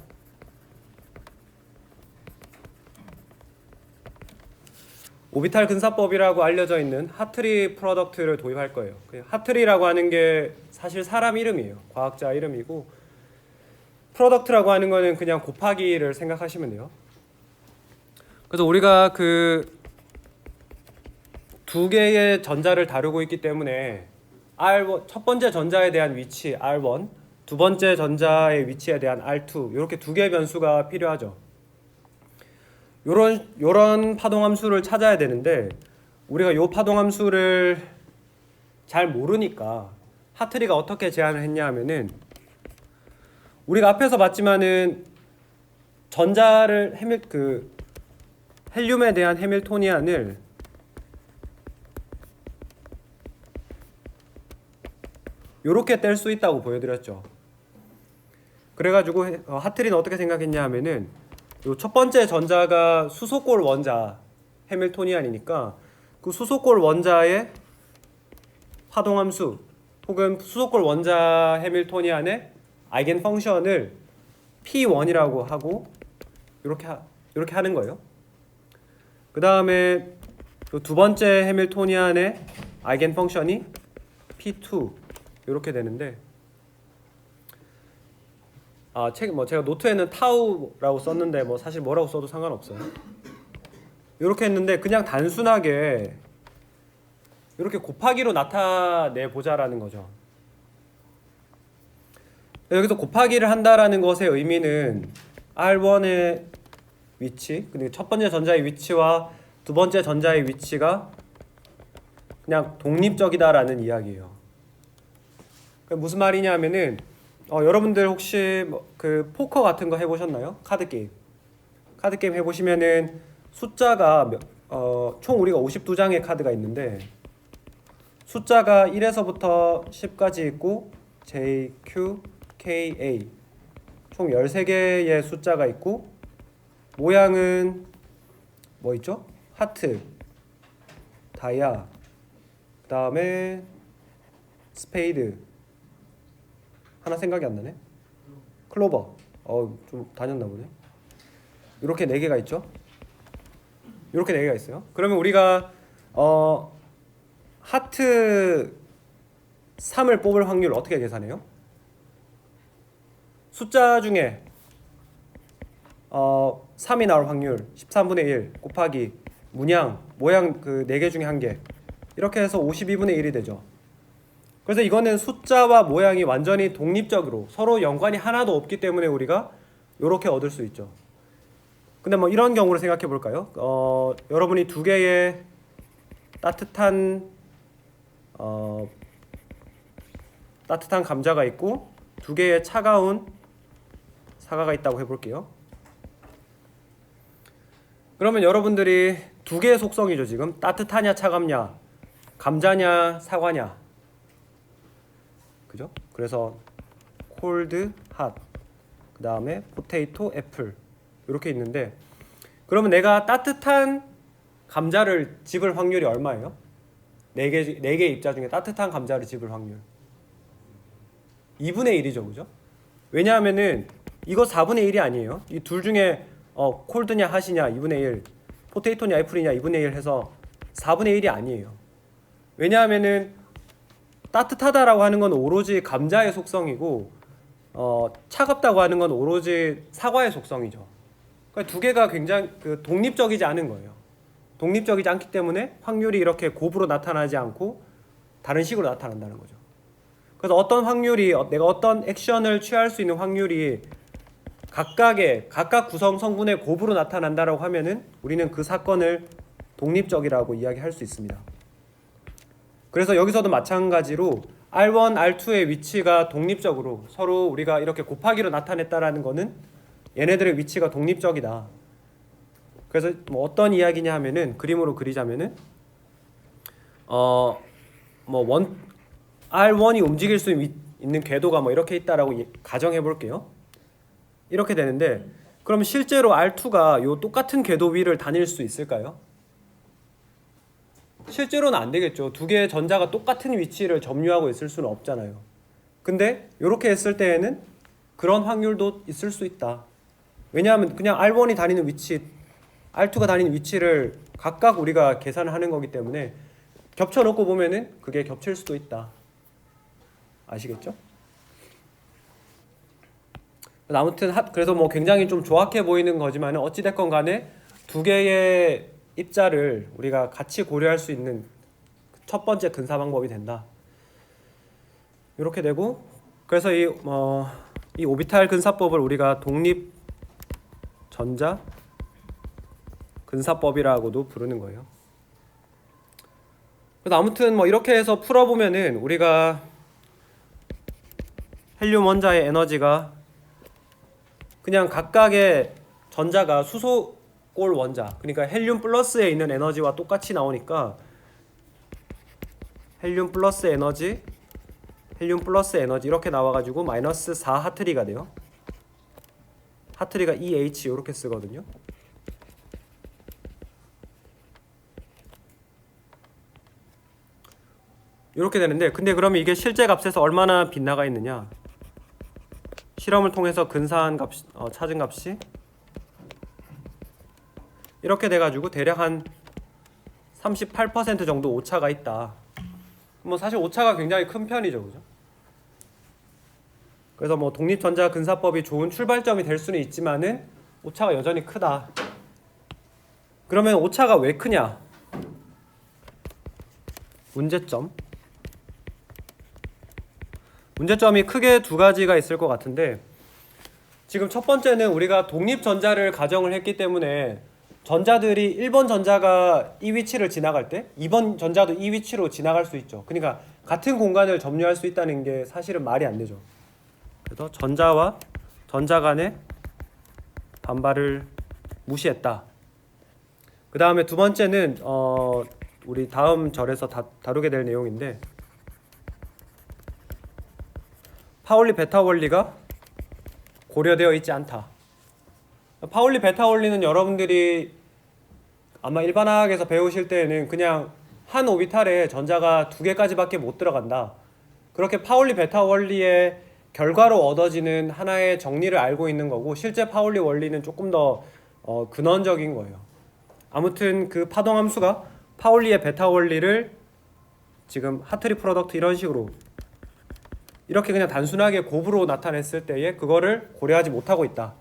오비탈 근사법이라고 알려져 있는 하트리 프로덕트를 도입할 거예요. 하트리라고 하는 게 사실 사람 이름이에요. 과학자 이름이고, 프로덕트라고 하는 거는 그냥 곱하기를 생각하시면 돼요. 그래서 우리가 두 개의 전자를 다루고 있기 때문에 R1, 첫 번째 전자에 대한 위치 R1, 두 번째 전자의 위치에 대한 R2 이렇게 두 개의 변수가 필요하죠. 요런 파동함수를 찾아야 되는데 우리가 요 파동함수를 잘 모르니까 하트리가 어떻게 제안을 했냐 하면은, 우리가 앞에서 봤지만은 전자를 헬륨에 대한 해밀토니안을 요렇게 뗄 수 있다고 보여드렸죠. 그래가지고 하트리는 어떻게 생각했냐 하면은 요 첫 번째 전자가 수소골 원자 해밀토니안이니까 그 수소골 원자의 파동함수 혹은 수소골 원자 해밀토니안의 아이겐 펑션을 P1이라고 하고 이렇게 하는 거예요. 그 다음에 두 번째 해밀토니안의 아이겐 펑션이 P2 이렇게 되는데, 제가 노트에는 타우라고 썼는데 사실 뭐라고 써도 상관없어요. 이렇게 했는데 그냥 단순하게 이렇게 곱하기로 나타내 보자라는 거죠. 여기서 곱하기를 한다라는 것의 의미는 R1의 위치, 그리고 첫 번째 전자의 위치와 두 번째 전자의 위치가 그냥 독립적이다라는 이야기예요. 무슨 말이냐면은 여러분들 혹시 포커 같은 거 해보셨나요? 카드 게임 해보시면은 숫자가 총 우리가 52장의 카드가 있는데 숫자가 1에서부터 10까지 있고 J, Q, K, A 총 13개의 숫자가 있고, 모양은 뭐 있죠? 하트, 다이아, 그 다음에 스페이드, 하나 생각이 안 나네. 클로버. 좀 다녔나 보네. 이렇게 4개가 있죠. 이렇게 4개가 있어요. 그러면 우리가 하트 3을 뽑을 확률 어떻게 계산해요? 숫자 중에 3이 나올 확률 13분의 1 곱하기 모양 그 4개 중에 1개 이렇게 해서 52분의 1이 되죠. 그래서 이거는 숫자와 모양이 완전히 독립적으로 서로 연관이 하나도 없기 때문에 우리가 이렇게 얻을 수 있죠. 근데 뭐 이런 경우를 생각해 볼까요? 여러분이 두 개의 따뜻한 감자가 있고 두 개의 차가운 사과가 있다고 해볼게요. 그러면 여러분들이 두 개의 속성이죠. 지금 따뜻하냐 차갑냐, 감자냐 사과냐, 그죠? 그래서 콜드 핫, 그 다음에 포테이토 애플 이렇게 있는데, 그러면 내가 따뜻한 감자를 집을 확률이 얼마예요? 4개 입자 중에 따뜻한 감자를 집을 확률 2분의 1이죠, 그죠? 왜냐하면은 이거 4분의 1이 아니에요. 이 둘 중에 콜드냐 핫이냐 2분의 1, 포테이토냐 애플이냐 2분의 1 해서 4분의 1이 아니에요. 왜냐하면은 따뜻하다라고 하는 건 오로지 감자의 속성이고 차갑다고 하는 건 오로지 사과의 속성이죠. 그러니까 두 개가 굉장히 독립적이지 않은 거예요. 독립적이지 않기 때문에 확률이 이렇게 곱으로 나타나지 않고 다른 식으로 나타난다는 거죠. 그래서 어떤 확률이, 내가 어떤 액션을 취할 수 있는 확률이 각각 구성 성분의 곱으로 나타난다라고 하면은 우리는 그 사건을 독립적이라고 이야기할 수 있습니다. 그래서 여기서도 마찬가지로 R1, R2의 위치가 독립적으로 서로 우리가 이렇게 곱하기로 나타냈다라는 거는 얘네들의 위치가 독립적이다. 그래서 뭐 어떤 이야기냐 하면은 그림으로 그리자면은 R1이 움직일 수 있는 궤도가 뭐 이렇게 있다라고 가정해 볼게요. 이렇게 되는데, 그럼 실제로 R2가 요 똑같은 궤도 위를 다닐 수 있을까요? 실제로는 안 되겠죠. 두 개의 전자가 똑같은 위치를 점유하고 있을 수는 없잖아요. 근데 이렇게 했을 때에는 그런 확률도 있을 수 있다. 왜냐하면 그냥 R1이 다니는 위치, R2가 다니는 위치를 각각 우리가 계산을 하는 거기 때문에 겹쳐놓고 보면은 그게 겹칠 수도 있다. 아시겠죠? 아무튼 그래서 뭐 굉장히 좀 조악해 보이는 거지만 어찌됐건 간에 두 개의 입자를 우리가 같이 고려할 수 있는 첫 번째 근사 방법이 된다. 이렇게 되고, 그래서 이 오비탈 근사법을 우리가 독립 전자 근사법이라고도 부르는 거예요. 그래서 아무튼 뭐 이렇게 해서 풀어보면은 우리가 헬륨 원자의 에너지가 그냥 각각의 전자가 수소골 원자, 그러니까 헬륨 플러스에 있는 에너지와 똑같이 나오니까 헬륨 플러스 에너지 이렇게 나와가지고 마이너스 4 하트리가 돼요. 하트리가 EH 이렇게 쓰거든요. 이렇게 되는데, 근데 그러면 이게 실제 값에서 얼마나 빗나가 있느냐? 실험을 통해서 근사한 값, 찾은 값이 이렇게 돼가지고 대략 한 38% 정도 오차가 있다. 뭐 사실 오차가 굉장히 큰 편이죠, 그죠? 그래서 뭐 독립전자 근사법이 좋은 출발점이 될 수는 있지만은 오차가 여전히 크다. 그러면 오차가 왜 크냐? 문제점이 크게 두 가지가 있을 것 같은데, 지금 첫 번째는 우리가 독립전자를 가정을 했기 때문에 전자들이 1번 전자가 이 위치를 지나갈 때 2번 전자도 이 위치로 지나갈 수 있죠. 그러니까 같은 공간을 점유할 수 있다는 게 사실은 말이 안 되죠. 그래서 전자와 전자 간의 반발을 무시했다. 그 다음에 두 번째는 우리 다음 절에서 다루게 될 내용인데, 파울리 베타 원리가 고려되어 있지 않다. 파울리 베타 원리는 여러분들이 아마 일반화학에서 배우실 때에는 그냥 한 오비탈에 전자가 2개까지밖에 못 들어간다. 그렇게 파울리 베타 원리의 결과로 얻어지는 하나의 정리를 알고 있는 거고, 실제 파울리 원리는 조금 더 근원적인 거예요. 아무튼 그 파동함수가 파울리의 베타 원리를 지금 하트리 프로덕트 이런 식으로 이렇게 그냥 단순하게 곱으로 나타냈을 때에 그거를 고려하지 못하고 있다.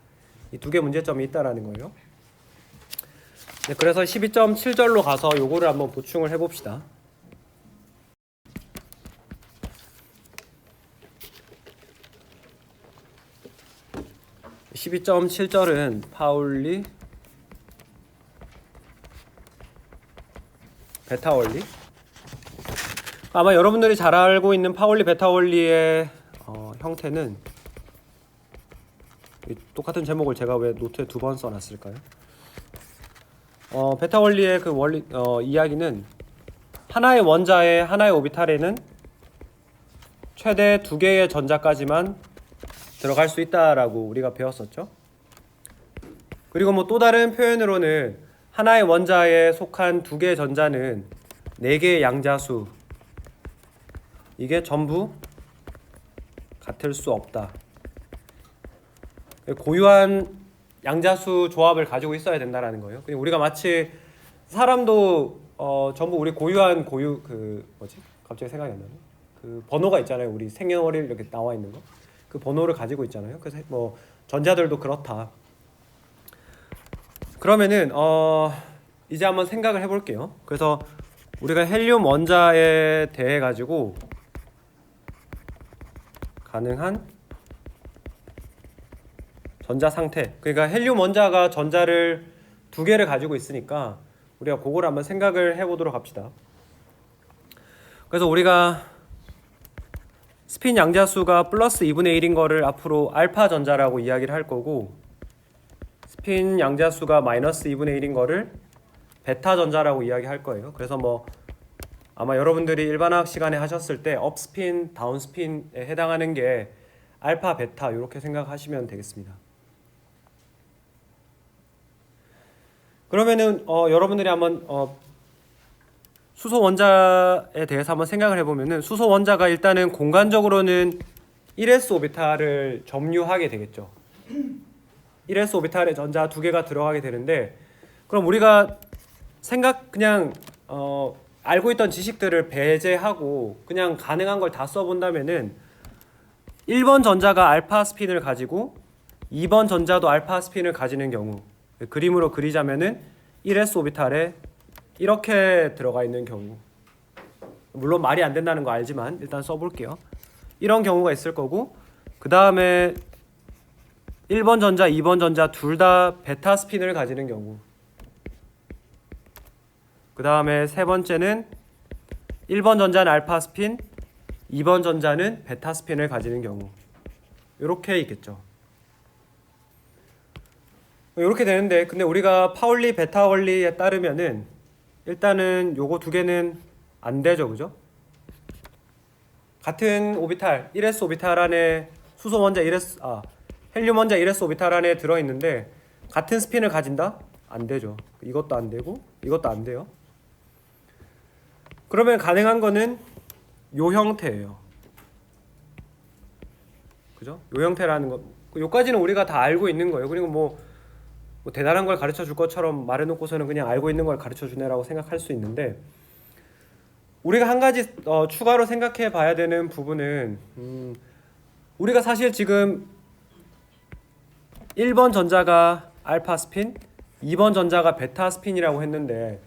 이 두 개 문제점이 있다라는 거예요. 네, 그래서 12.7절로 가서 요거를 한번 보충을 해봅시다. (12.7절은) 파울리 베타 원리. 아마 여러분들이 잘 알고 있는 파울리 베타 원리의 형태는, 똑같은 제목을 제가 왜 노트에 두 번 써놨을까요? 베타 원리의 그 원리 이야기는 하나의 원자에 하나의 오비탈에는 최대 2개의 전자까지만 들어갈 수 있다라고 우리가 배웠었죠. 그리고 뭐 또 다른 표현으로는 하나의 원자에 속한 2개의 전자는 4개의 양자수, 이게 전부 같을 수 없다. 고유한 양자수 조합을 가지고 있어야 된다라는 거예요. 그리고 우리가 마치 사람도 전부 우리 고유한 갑자기 생각이 안 나네. 그 번호가 있잖아요. 우리 생년월일 이렇게 나와 있는 거. 그 번호를 가지고 있잖아요. 그래서 뭐 전자들도 그렇다. 그러면은 이제 한번 생각을 해볼게요. 그래서 우리가 헬륨 원자에 대해 가지고 가능한 전자 상태, 그러니까 헬륨 원자가 전자를 2개를 가지고 있으니까 우리가 그걸 한번 생각을 해보도록 합시다. 그래서 우리가 스핀 양자수가 플러스 2분의 1인 거를 앞으로 알파 전자라고 이야기를 할 거고, 스핀 양자수가 마이너스 2분의 1인 거를 베타 전자라고 이야기할 거예요. 그래서 뭐 아마 여러분들이 일반화학 시간에 하셨을 때 업스핀, 다운스핀에 해당하는 게 알파, 베타 이렇게 생각하시면 되겠습니다. 그러면은 여러분들이 한번 수소 원자에 대해서 한번 생각을 해보면은, 수소 원자가 일단은 공간적으로는 1s 오비탈을 점유하게 되겠죠. 1s 오비탈에 전자 2개가 들어가게 되는데, 그럼 우리가 그냥 알고 있던 지식들을 배제하고 그냥 가능한 걸 다 써본다면은 1번 전자가 알파 스핀을 가지고 2번 전자도 알파 스핀을 가지는 경우, 그림으로 그리자면은 1s 오비탈에 이렇게 들어가 있는 경우, 물론 말이 안 된다는 거 알지만 일단 써볼게요. 이런 경우가 있을 거고, 그 다음에 1번 전자, 2번 전자 둘 다 베타 스핀을 가지는 경우, 그 다음에 세 번째는 1번 전자는 알파 스핀, 2번 전자는 베타 스핀을 가지는 경우, 이렇게 있겠죠. 이렇게 되는데, 근데 우리가 파울리 베타 원리에 따르면은 일단은 요거 2개는 안 되죠, 그죠? 같은 오비탈 1s 오비탈 안에 수소 원자 헬륨 원자 1s 오비탈 안에 들어 있는데 같은 스핀을 가진다? 안 되죠. 이것도 안 되고 이것도 안 돼요. 그러면 가능한 거는 요 형태예요. 그죠? 요 형태라는 거. 요까지는 우리가 다 알고 있는 거예요. 그리고 뭐 대단한 걸 가르쳐 줄 것처럼 말해놓고서는 그냥 알고 있는 걸 가르쳐 주네라고 생각할 수 있는데, 우리가 한 가지 추가로 생각해 봐야 되는 부분은, 우리가 사실 지금 1번 전자가 알파 스핀, 2번 전자가 베타 스핀이라고 했는데,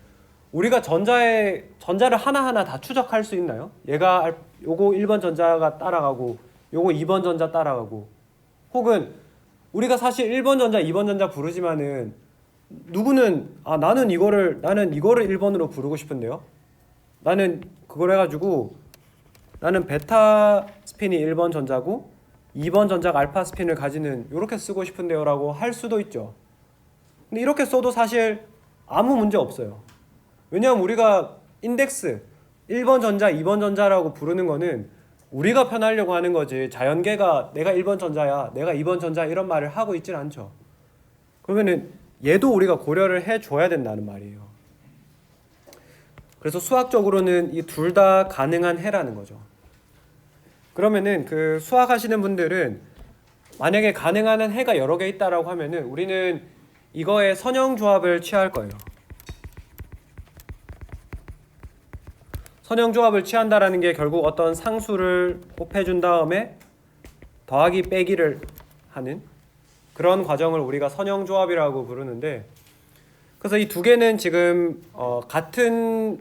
우리가 전자를 하나하나 다 추적할 수 있나요? 요거 1번 전자가 따라가고 요거 2번 전자 따라가고, 혹은 우리가 사실 1번 전자, 2번 전자 부르지만은 누구는 나는 이거를 1번으로 부르고 싶은데요. 나는 그걸 해가지고 나는 베타 스핀이 1번 전자고 2번 전자가 알파 스핀을 가지는, 이렇게 쓰고 싶은데요 라고 할 수도 있죠. 근데 이렇게 써도 사실 아무 문제 없어요. 왜냐하면 우리가 인덱스 1번 전자, 2번 전자라고 부르는 거는 우리가 편하려고 하는 거지, 자연계가 내가 1번 전자야, 내가 2번 전자 이런 말을 하고 있진 않죠. 그러면은 얘도 우리가 고려를 해줘야 된다는 말이에요. 그래서 수학적으로는 이 둘 다 가능한 해라는 거죠. 그러면은 그 수학 하시는 분들은 만약에 가능한 해가 여러 개 있다라고 하면은 우리는 이거의 선형 조합을 취할 거예요. 선형조합을 취한다라는 게 결국 어떤 상수를 곱해준 다음에 더하기 빼기를 하는 그런 과정을 우리가 선형조합이라고 부르는데, 그래서 이 두 개는 지금 같은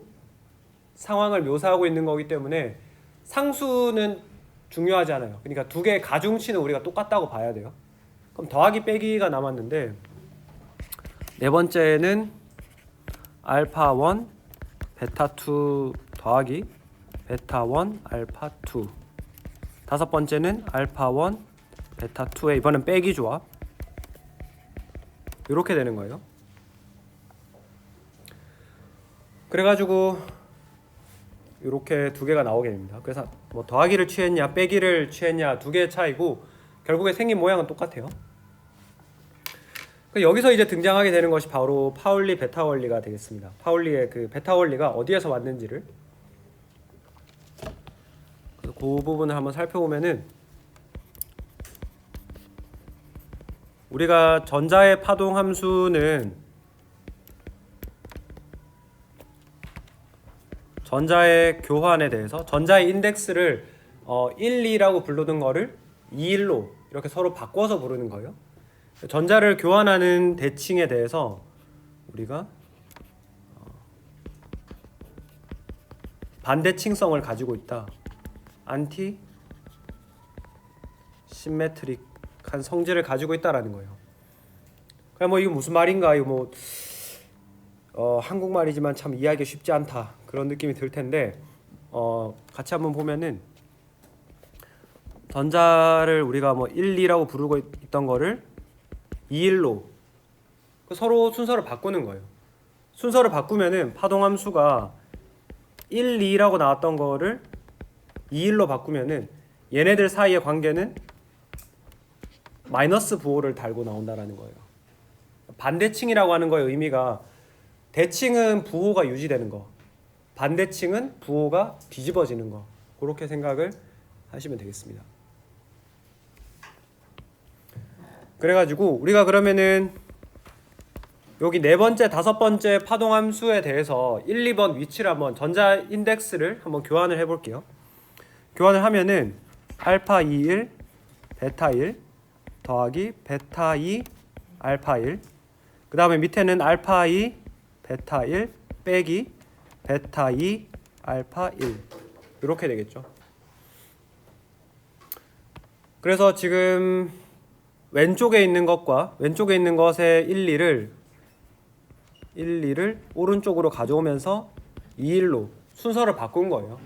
상황을 묘사하고 있는 거기 때문에 상수는 중요하지 않아요. 그러니까 두 개의 가중치는 우리가 똑같다고 봐야 돼요. 그럼 더하기 빼기가 남았는데, 네 번째는 알파 1 베타 2 더하기 베타 1 알파 2. 다섯 번째는 알파 1 베타 2의 이번엔 빼기 조합. 이렇게 되는 거예요. 그래가지고 이렇게 두 개가 나오게 됩니다. 그래서 뭐 더하기를 취했냐 빼기를 취했냐 두 개의 차이고 결국에 생긴 모양은 똑같아요. 여기서 이제 등장하게 되는 것이 바로 파울리 베타 원리가 되겠습니다. 파울리의 그 베타 원리가 어디에서 왔는지를, 그 부분을 한번 살펴보면은, 우리가 전자의 파동 함수는 전자의 교환에 대해서 전자의 인덱스를 1, 2라고 부르던 거를 2, 1로 이렇게 서로 바꿔서 부르는 거예요. 전자를 교환하는 대칭에 대해서 우리가 반대칭성을 가지고 있다. 안티 시메트릭한 성질을 가지고 있다라는 거예요. 그냥 뭐 이거 무슨 말인가? 이거 뭐 한국말이지만 참 이해하기 쉽지 않다 그런 느낌이 들 텐데, 같이 한번 보면은 전자를 우리가 뭐 1, 2라고 부르고 있던 거를 2, 1로 서로 순서를 바꾸는 거예요. 순서를 바꾸면은 파동 함수가 1, 2라고 나왔던 거를 2, 1로 바꾸면은 얘네들 사이의 관계는 마이너스 부호를 달고 나온다라는 거예요. 반대칭이라고 하는 거의 의미가, 대칭은 부호가 유지되는 거, 반대칭은 부호가 뒤집어지는 거, 그렇게 생각을 하시면 되겠습니다. 그래가지고 우리가 그러면은 여기 네 번째, 다섯 번째 파동 함수에 대해서 1, 2번 위치를 한번 전자 인덱스를 한번 교환을 해볼게요. 교환을 하면은 알파 2, 1 베타 1 더하기 베타 2 알파 1, 그 다음에 밑에는 알파 2 베타 1 빼기 베타 2 알파 1, 이렇게 되겠죠. 그래서 지금 왼쪽에 있는 것과 왼쪽에 있는 것의 1, 2를 오른쪽으로 가져오면서 2, 1로 순서를 바꾼 거예요.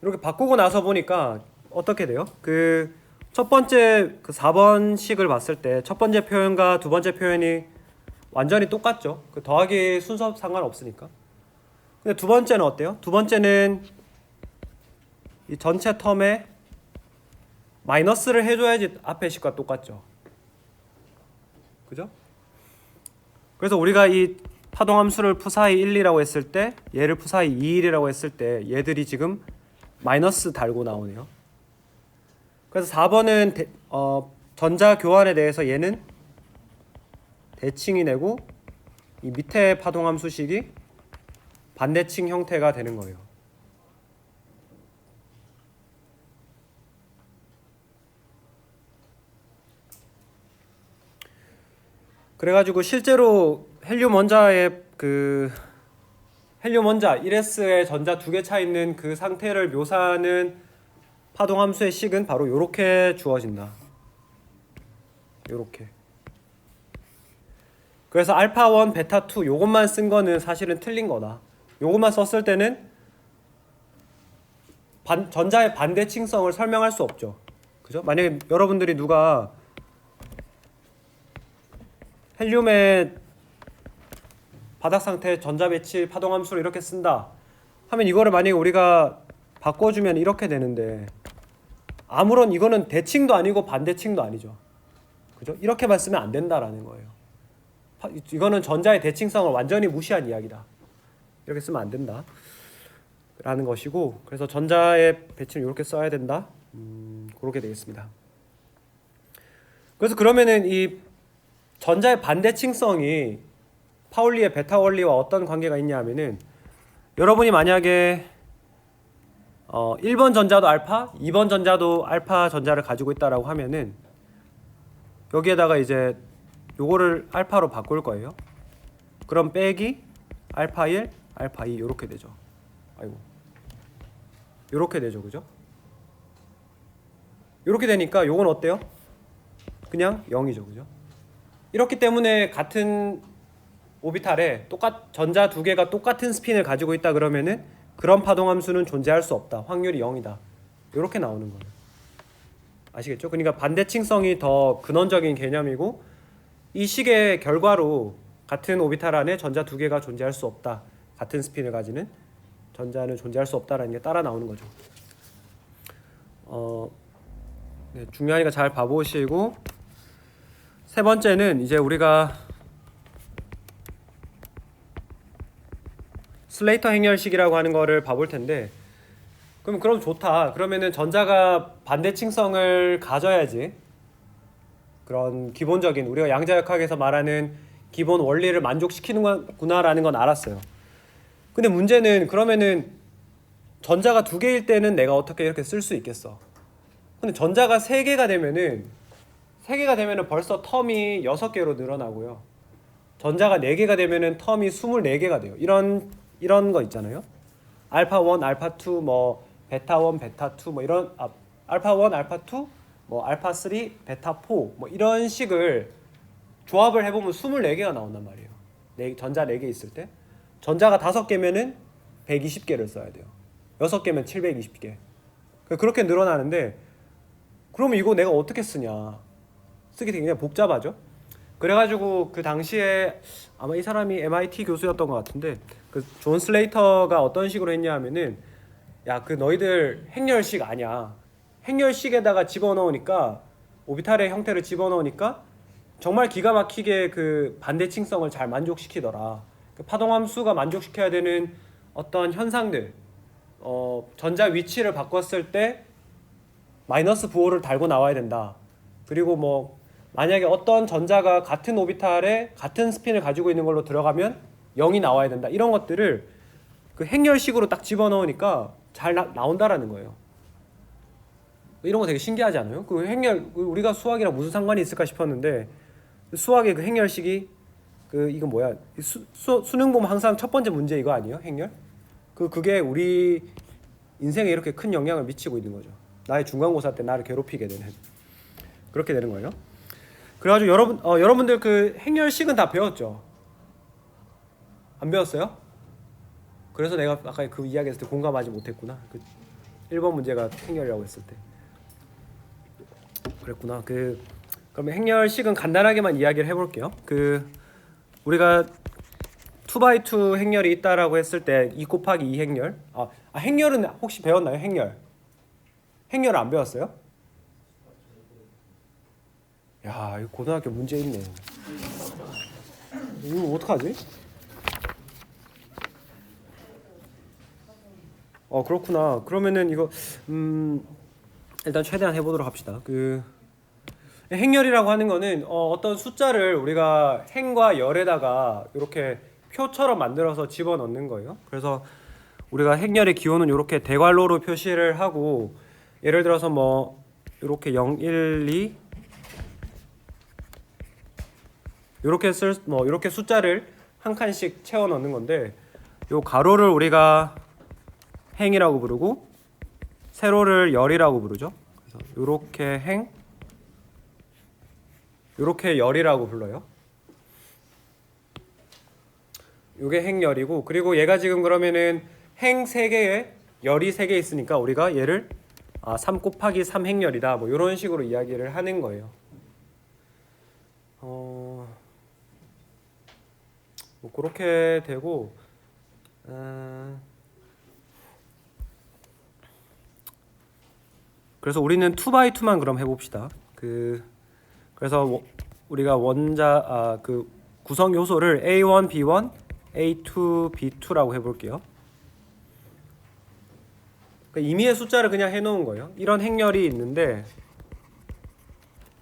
이렇게 바꾸고 나서 보니까 어떻게 돼요? 그 첫 번째 그 4번식을 봤을 때 첫 번째 표현과 두 번째 표현이 완전히 똑같죠. 그 더하기 순서 상관없으니까. 근데 두 번째는 어때요? 두 번째는 이 전체 텀에 마이너스를 해줘야지 앞에 식과 똑같죠. 그죠? 그래서 우리가 이 파동함수를 푸사이 1, 2라고 했을 때, 얘를 푸사이 2, 1이라고 했을 때 얘들이 지금 마이너스 달고 나오네요. 그래서 4번은 전자 교환에 대해서 얘는 대칭이 되고 이 밑에 파동함수식이 반대칭 형태가 되는 거예요. 그래가지고 실제로 헬륨 원자의 헬륨 원자 1s의 전자 두 개 차 있는 그 상태를 묘사하는 파동 함수의 식은 바로 이렇게 주어진다. 이렇게. 그래서 알파 1 베타 2 요것만 쓴 거는 사실은 틀린 거다. 요것만 썼을 때는 전자의 반대칭성을 설명할 수 없죠. 그죠? 만약에 여러분들이 누가 헬륨의 바닥 상태 전자 배치 파동 함수를 이렇게 쓴다 하면 이거를 만약에 우리가 바꿔주면 이렇게 되는데, 아무런 이거는 대칭도 아니고 반대칭도 아니죠. 그죠? 이렇게만 쓰면 안 된다라는 거예요. 이거는 전자의 대칭성을 완전히 무시한 이야기다. 이렇게 쓰면 안 된다 라는 것이고, 그래서 전자의 배치는 이렇게 써야 된다. 그렇게 되겠습니다. 그래서 그러면은 이 전자의 반대칭성이 파울리의 베타 원리와 어떤 관계가 있냐 하면은, 여러분이 만약에 1번 전자도 알파, 2번 전자도 알파 전자를 가지고 있다라고 하면은 여기에다가 이제 요거를 알파로 바꿀 거예요. 그럼 빼기 알파 1, 알파 2 요렇게 되죠. 아이고. 요렇게 되죠. 그죠? 요렇게 되니까 요건 어때요? 그냥 0이죠. 그죠? 이렇기 때문에 같은 오비탈에 전자 두 개가 똑같은 스핀을 가지고 있다 그러면은 그런 파동 함수는 존재할 수 없다. 확률이 0이다. 이렇게 나오는 거예요. 아시겠죠? 그러니까 반대칭성이 더 근원적인 개념이고 이 식의 결과로 같은 오비탈 안에 전자 두 개가 존재할 수 없다. 같은 스핀을 가지는 전자는 존재할 수 없다라는 게 따라 나오는 거죠. 네, 중요하니까 잘 봐보시고 세 번째는 이제 우리가 슬레이터 행렬식이라고 하는 거를 봐볼 텐데 그럼 좋다. 그러면은 전자가 반대칭성을 가져야지 그런 기본적인 우리가 양자역학에서 말하는 기본 원리를 만족시키는구나라는 건 알았어요. 근데 문제는 그러면은 전자가 두 개일 때는 내가 어떻게 이렇게 쓸 수 있겠어? 근데 전자가 세 개가 되면은 벌써 텀이 6개로 늘어나고요. 전자가 4개가 되면은 텀이 24개가 돼요. 이런 거 있잖아요. 알파 1, 알파 2, 뭐 베타 1, 베타 2, 뭐 이런 알파 1, 알파 2, 뭐 알파 3, 베타 4, 뭐 이런 식을 조합을 해보면 24개가 나온단 말이에요. 전자 4개 있을 때 전자가 5개면은 120개를 써야 돼요. 6개면 720개. 그렇게 늘어나는데 그러면 이거 내가 어떻게 쓰냐? 쓰기 되게 그냥 복잡하죠. 그래가지고 그 당시에 아마 이 사람이 MIT 교수였던 것 같은데 그 존 슬레이터가 어떤 식으로 했냐 하면은 야 그 너희들 행렬식 아니야. 행렬식에다가 집어넣으니까 오비탈의 형태를 집어넣으니까 정말 기가 막히게 그 반대칭성을 잘 만족시키더라. 그 파동함수가 만족시켜야 되는 어떤 현상들 전자 위치를 바꿨을 때 마이너스 부호를 달고 나와야 된다. 그리고 뭐 만약에 어떤 전자가 같은 오비탈에 같은 스핀을 가지고 있는 걸로 들어가면 0이 나와야 된다. 이런 것들을 그 행렬식으로 딱 집어넣으니까 잘 나온다라는 거예요. 이런 거 되게 신기하지 않아요? 그 행렬 우리가 수학이랑 무슨 상관이 있을까 싶었는데 수학의 그 행렬식이 이건 뭐야? 수능 보면 항상 첫 번째 문제 이거 아니에요? 행렬? 그게 우리 인생에 이렇게 큰 영향을 미치고 있는 거죠. 나의 중간고사 때 나를 괴롭히게 되는 그렇게 되는 거예요. 그래가지고 여러분들 그 행렬식은 다 배웠죠? 안 배웠어요? 그래서 내가 아까 그 이야기했을 때 공감하지 못했구나. 그 1번 문제가 행렬이라고 했을 때 그랬구나. 그러면 행렬식은 간단하게만 이야기를 해볼게요. 우리가 2x2 행렬이 있다라고 했을 때 2 곱하기 2 행렬. 행렬은 혹시 배웠나요? 행렬 안 배웠어요? 야, 이거 고등학교 문제 있네. 이거 어떡하지? 그렇구나. 그러면은 이거 일단 최대한 해보도록 합시다. 행렬이라고 하는 거는 어떤 숫자를 우리가 행과 열에다가 이렇게 표처럼 만들어서 집어넣는 거예요. 그래서 우리가 행렬의 기호는 이렇게 대괄호로 표시를 하고 예를 들어서 뭐 이렇게 0, 1, 2 이렇게 숫자를 한 칸씩 채워 넣는 건데 요 가로를 우리가 행이라고 부르고 세로를 열이라고 부르죠. 그래서 요렇게 행, 요렇게 열이라고 불러요. 요게 행열이고 그리고 얘가 지금 그러면은 행 3개에 열이 3개 있으니까 우리가 얘를 3 곱하기 3 행열이다. 뭐 이런 식으로 이야기를 하는 거예요. 뭐 그렇게 되고 그래서 우리는 2x2만 그럼 해봅시다. 그래서 우리가 구성 요소를 A1, B1, A2, B2라고 해볼게요. 그러니까 임의의 숫자를 그냥 해놓은 거예요. 이런 행렬이 있는데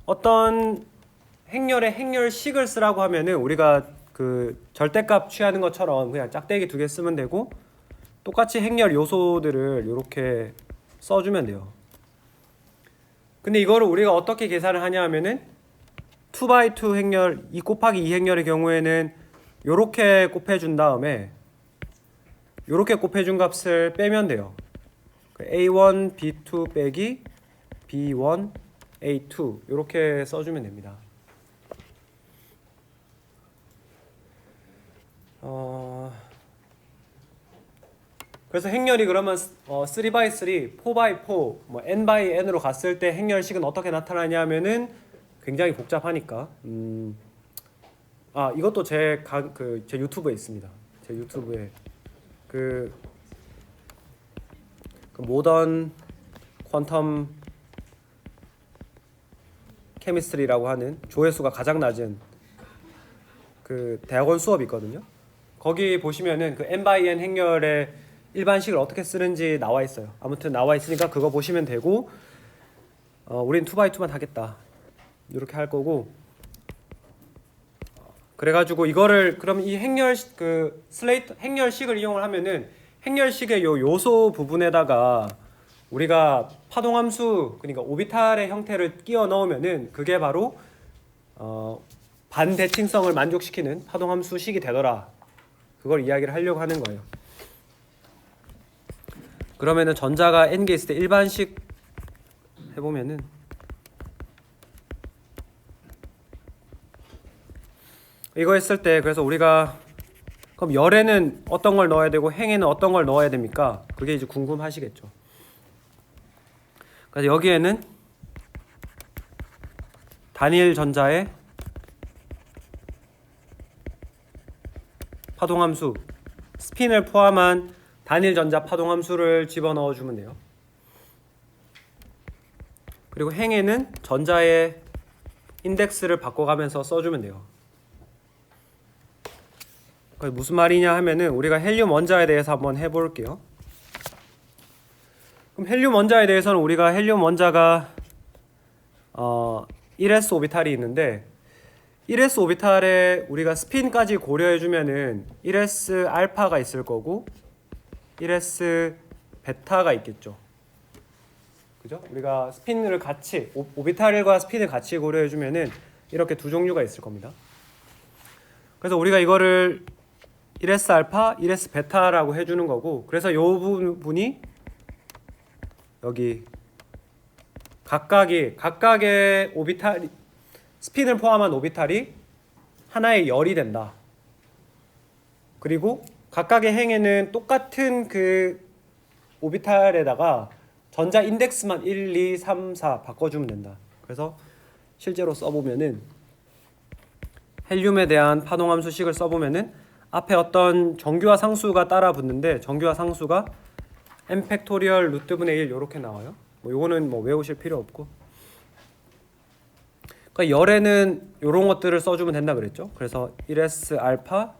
어떤 행렬의 행렬식을 쓰라고 하면은 우리가 그 절대값 취하는 것처럼 그냥 짝대기 2개 쓰면 되고 똑같이 행렬 요소들을 이렇게 써주면 돼요. 근데 이거를 우리가 어떻게 계산을 하냐 하면은 2x2 행렬 2 곱하기 2 행렬의 경우에는 요렇게 곱해준 다음에 요렇게 곱해준 값을 빼면 돼요. A1, B2 빼기 B1, A2 요렇게 써주면 됩니다. 그래서 행렬이 그러면 3x3, 4x4, 뭐 n/n으로 갔을 때 행렬식은 어떻게 나타나냐 하면은 굉장히 복잡하니까 이것도 제 유튜브에 있습니다. 제 유튜브에 그 모던 퀀텀 케미스트리라고 하는 조회수가 가장 낮은 그 대학원 수업이 있거든요. 거기 보시면은 그 n/n 행렬의 일반식을 어떻게 쓰는지 나와 있어요. 아무튼 나와 있으니까 그거 보시면 되고, 우린 2x2만 하겠다 이렇게 할 거고, 그래가지고 이거를 그럼 이 행렬 그 슬레이트 행렬식을 이용을 하면은 행렬식의 요 요소 부분에다가 우리가 파동함수, 그러니까 오비탈의 형태를 끼워 넣으면은 그게 바로 반대칭성을 만족시키는 파동함수식이 되더라. 그걸 이야기를 하려고 하는 거예요. 그러면은 전자가 n개 있을 때 일반식 해보면은 이거 했을 때 그래서 우리가 그럼 열에는 어떤 걸 넣어야 되고 행에는 어떤 걸 넣어야 됩니까? 그게 이제 궁금하시겠죠. 그래서 여기에는 단일 전자의 파동함수 스핀을 포함한 단일 전자 파동함수를 집어넣어 주면 돼요. 그리고 행에는 전자의 인덱스를 바꿔가면서 써주면 돼요. 무슨 말이냐 하면은 우리가 헬륨 원자에 대해서 한번 해볼게요. 그럼 헬륨 원자에 대해서는 우리가 헬륨 원자가 1s 오비탈이 있는데 1s 오비탈에 우리가 스핀까지 고려해주면은 1s 알파가 있을 거고 1s 베타가 있겠죠. 그죠? 우리가 스핀을 같이 오비탈과 스핀을 같이 고려해주면은 이렇게 두 종류가 있을 겁니다. 그래서 우리가 이거를 1s 알파, 1s 베타라고 해주는 거고, 그래서 이 부분이 여기 각각의 오비탈 스핀을 포함한 오비탈이 하나의 열이 된다. 그리고 각각의 행에는 똑같은 그 오비탈에다가 전자 인덱스만 1, 2, 3, 4 바꿔주면 된다. 그래서 실제로 써보면은 헬륨에 대한 파동함수식을 써보면은 앞에 어떤 정규화 상수가 따라 붙는데 정규화 상수가 n 팩토리얼 루트분의 1 이렇게 나와요. 요거는 외우실 필요 없고, 그러니까 열에는 이런 것들을 써주면 된다 그랬죠. 그래서 1s 알파,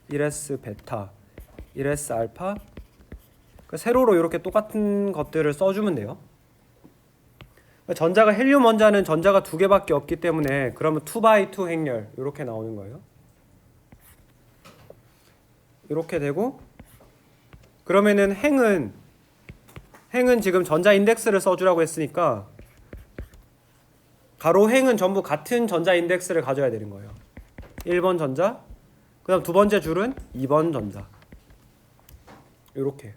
1s 베타, 1s 알파, 그러니까 세로로 이렇게 똑같은 것들을 써주면 돼요. 그러니까 전자가 헬륨 원자는 전자가 두 개밖에 없기 때문에 그러면 2x2 행렬 이렇게 나오는 거예요. 이렇게 되고, 그러면은 행은 지금 전자 인덱스를 써주라고 했으니까 가로 행은 전부 같은 전자 인덱스를 가져야 되는 거예요. 1번 전자, 그 다음 두 번째 줄은 2번 전자. 이렇게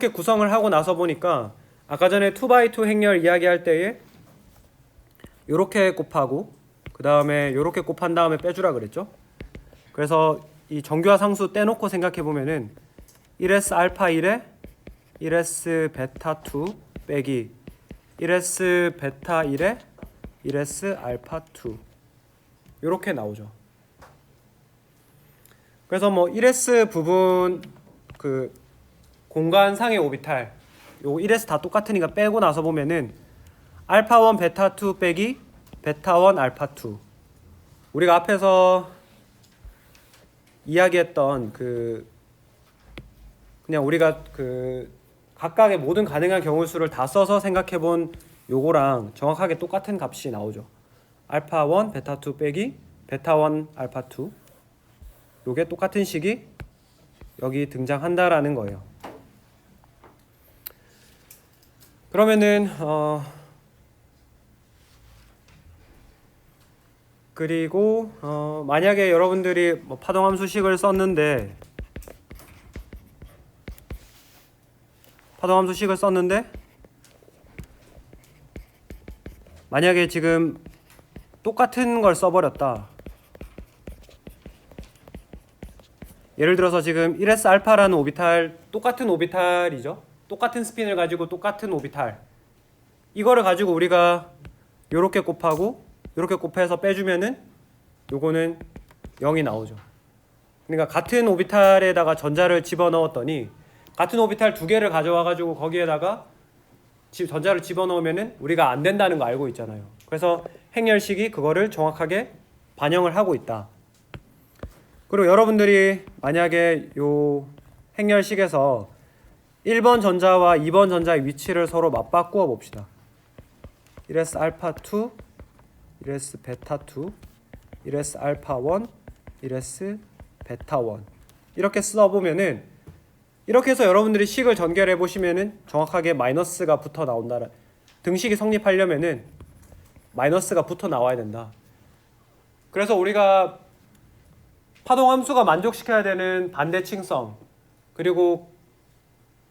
구성을 하고 나서 보니까 아까 전에 2x2 행렬 이야기할 때에 이렇게 곱하고 그 다음에 이렇게 곱한 다음에 빼주라 그랬죠. 그래서 이 정규화 상수 떼놓고 생각해 보면은 1s 알파 1에 1s 베타 2 빼기 1s 베타 1에 1s 알파 2 이렇게 나오죠. 그래서 1s 부분 그 공간상의 오비탈 요거 1s 다 똑같으니까 빼고 나서 보면은 알파 1 베타 2 빼기 베타 1 알파 2, 우리가 앞에서 이야기했던 그냥 우리가 각각의 모든 가능한 경우수를 다 써서 생각해본 요거랑 정확하게 똑같은 값이 나오죠. 알파 1 베타 2 빼기 베타 1 알파 2, 요게 똑같은 식이 여기 등장한다라는 거예요. 그러면은 그리고 만약에 여러분들이 뭐 파동함수식을 썼는데 만약에 지금 똑같은 걸 써버렸다. 예를 들어서 지금 1s 알파라는 오비탈, 똑같은 오비탈이죠. 똑같은 스핀을 가지고 똑같은 오비탈. 이거를 가지고 우리가 요렇게 곱하고 요렇게 곱해서 빼주면은 요거는 0이 나오죠. 그러니까 같은 오비탈에다가 전자를 집어넣었더니 같은 오비탈 두 개를 가져와 가지고 거기에다가 전자를 집어넣으면은 우리가 안 된다는 거 알고 있잖아요. 그래서 행렬식이 그거를 정확하게 반영을 하고 있다. 그리고 여러분들이 만약에 요 행렬식에서 1번 전자와 2번 전자의 위치를 서로 맞바꾸어 봅시다. 1s 알파 2, 1s 베타 2, 1s 알파 1, 1s 베타 1 이렇게 써보면은 이렇게 해서 여러분들이 식을 전개를 해보시면은 정확하게 마이너스가 붙어 나온다. 등식이 성립하려면은 마이너스가 붙어 나와야 된다. 그래서 우리가 파동함수가 만족시켜야 되는 반대칭성, 그리고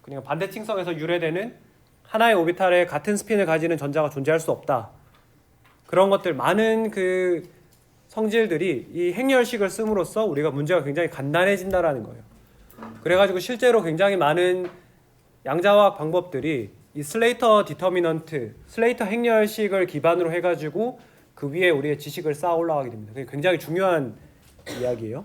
그냥 반대칭성에서 유래되는 하나의 오비탈에 같은 스핀을 가지는 전자가 존재할 수 없다. 그런 것들, 많은 그 성질들이 이 행렬식을 씀으로써 우리가 문제가 굉장히 간단해진다라는 거예요. 그래가지고 실제로 굉장히 많은 양자화학 방법들이 이 슬레이터 디터미넌트, 슬레이터 행렬식을 기반으로 해가지고 그 위에 우리의 지식을 쌓아 올라가게 됩니다. 그게 굉장히 중요한 이야기예요.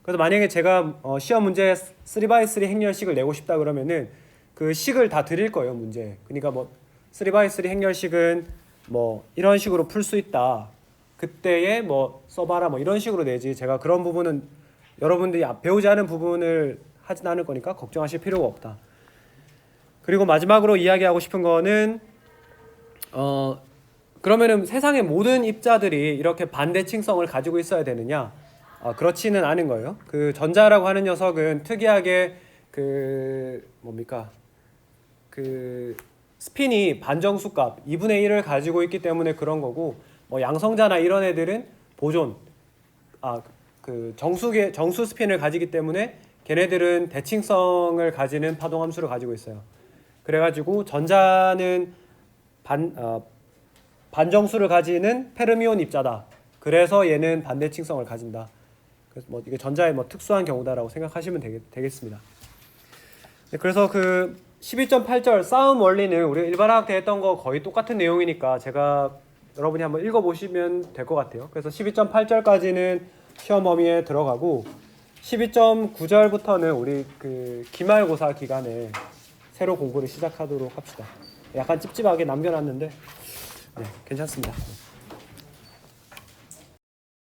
그래서 만약에 제가 시험 문제에 3x3 행렬식을 내고 싶다 그러면은 그 식을 다 드릴 거예요, 문제. 그러니까 뭐 3x3 행렬식은 뭐 이런 식으로 풀 수 있다. 그때에 뭐 써봐라 뭐 이런 식으로 내지. 제가 그런 부분은 여러분들이 배우지 않은 부분을 하진 않을 거니까 걱정하실 필요가 없다. 그리고 마지막으로 이야기하고 싶은 거는 그러면은 세상의 모든 입자들이 이렇게 반대칭성을 가지고 있어야 되느냐? 그렇지는 않은 거예요. 그 전자라고 하는 녀석은 특이하게 그 스핀이 반정수값 2분의 1을 가지고 있기 때문에 그런 거고, 뭐 양성자나 이런 애들은 보존 그 정수 스핀을 가지기 때문에 걔네들은 대칭성을 가지는 파동함수를 가지고 있어요. 그래가지고 전자는 반정수를 가지는 페르미온 입자다. 그래서 얘는 반대칭성을 가진다. 그래서 뭐 이게 전자의 뭐 특수한 경우다라고 생각하시면 되겠습니다. 네, 그래서 그 12.8절 싸움 원리는 우리가 일반화학 때 했던 거 거의 똑같은 내용이니까 제가 여러분이 한번 읽어보시면 될 것 같아요. 그래서 12.8절까지는 시험 범위에 들어가고 12.9절부터는 우리 그 기말고사 기간에 새로 공부를 시작하도록 합시다. 약간 찝찝하게 남겨놨는데 네, 괜찮습니다.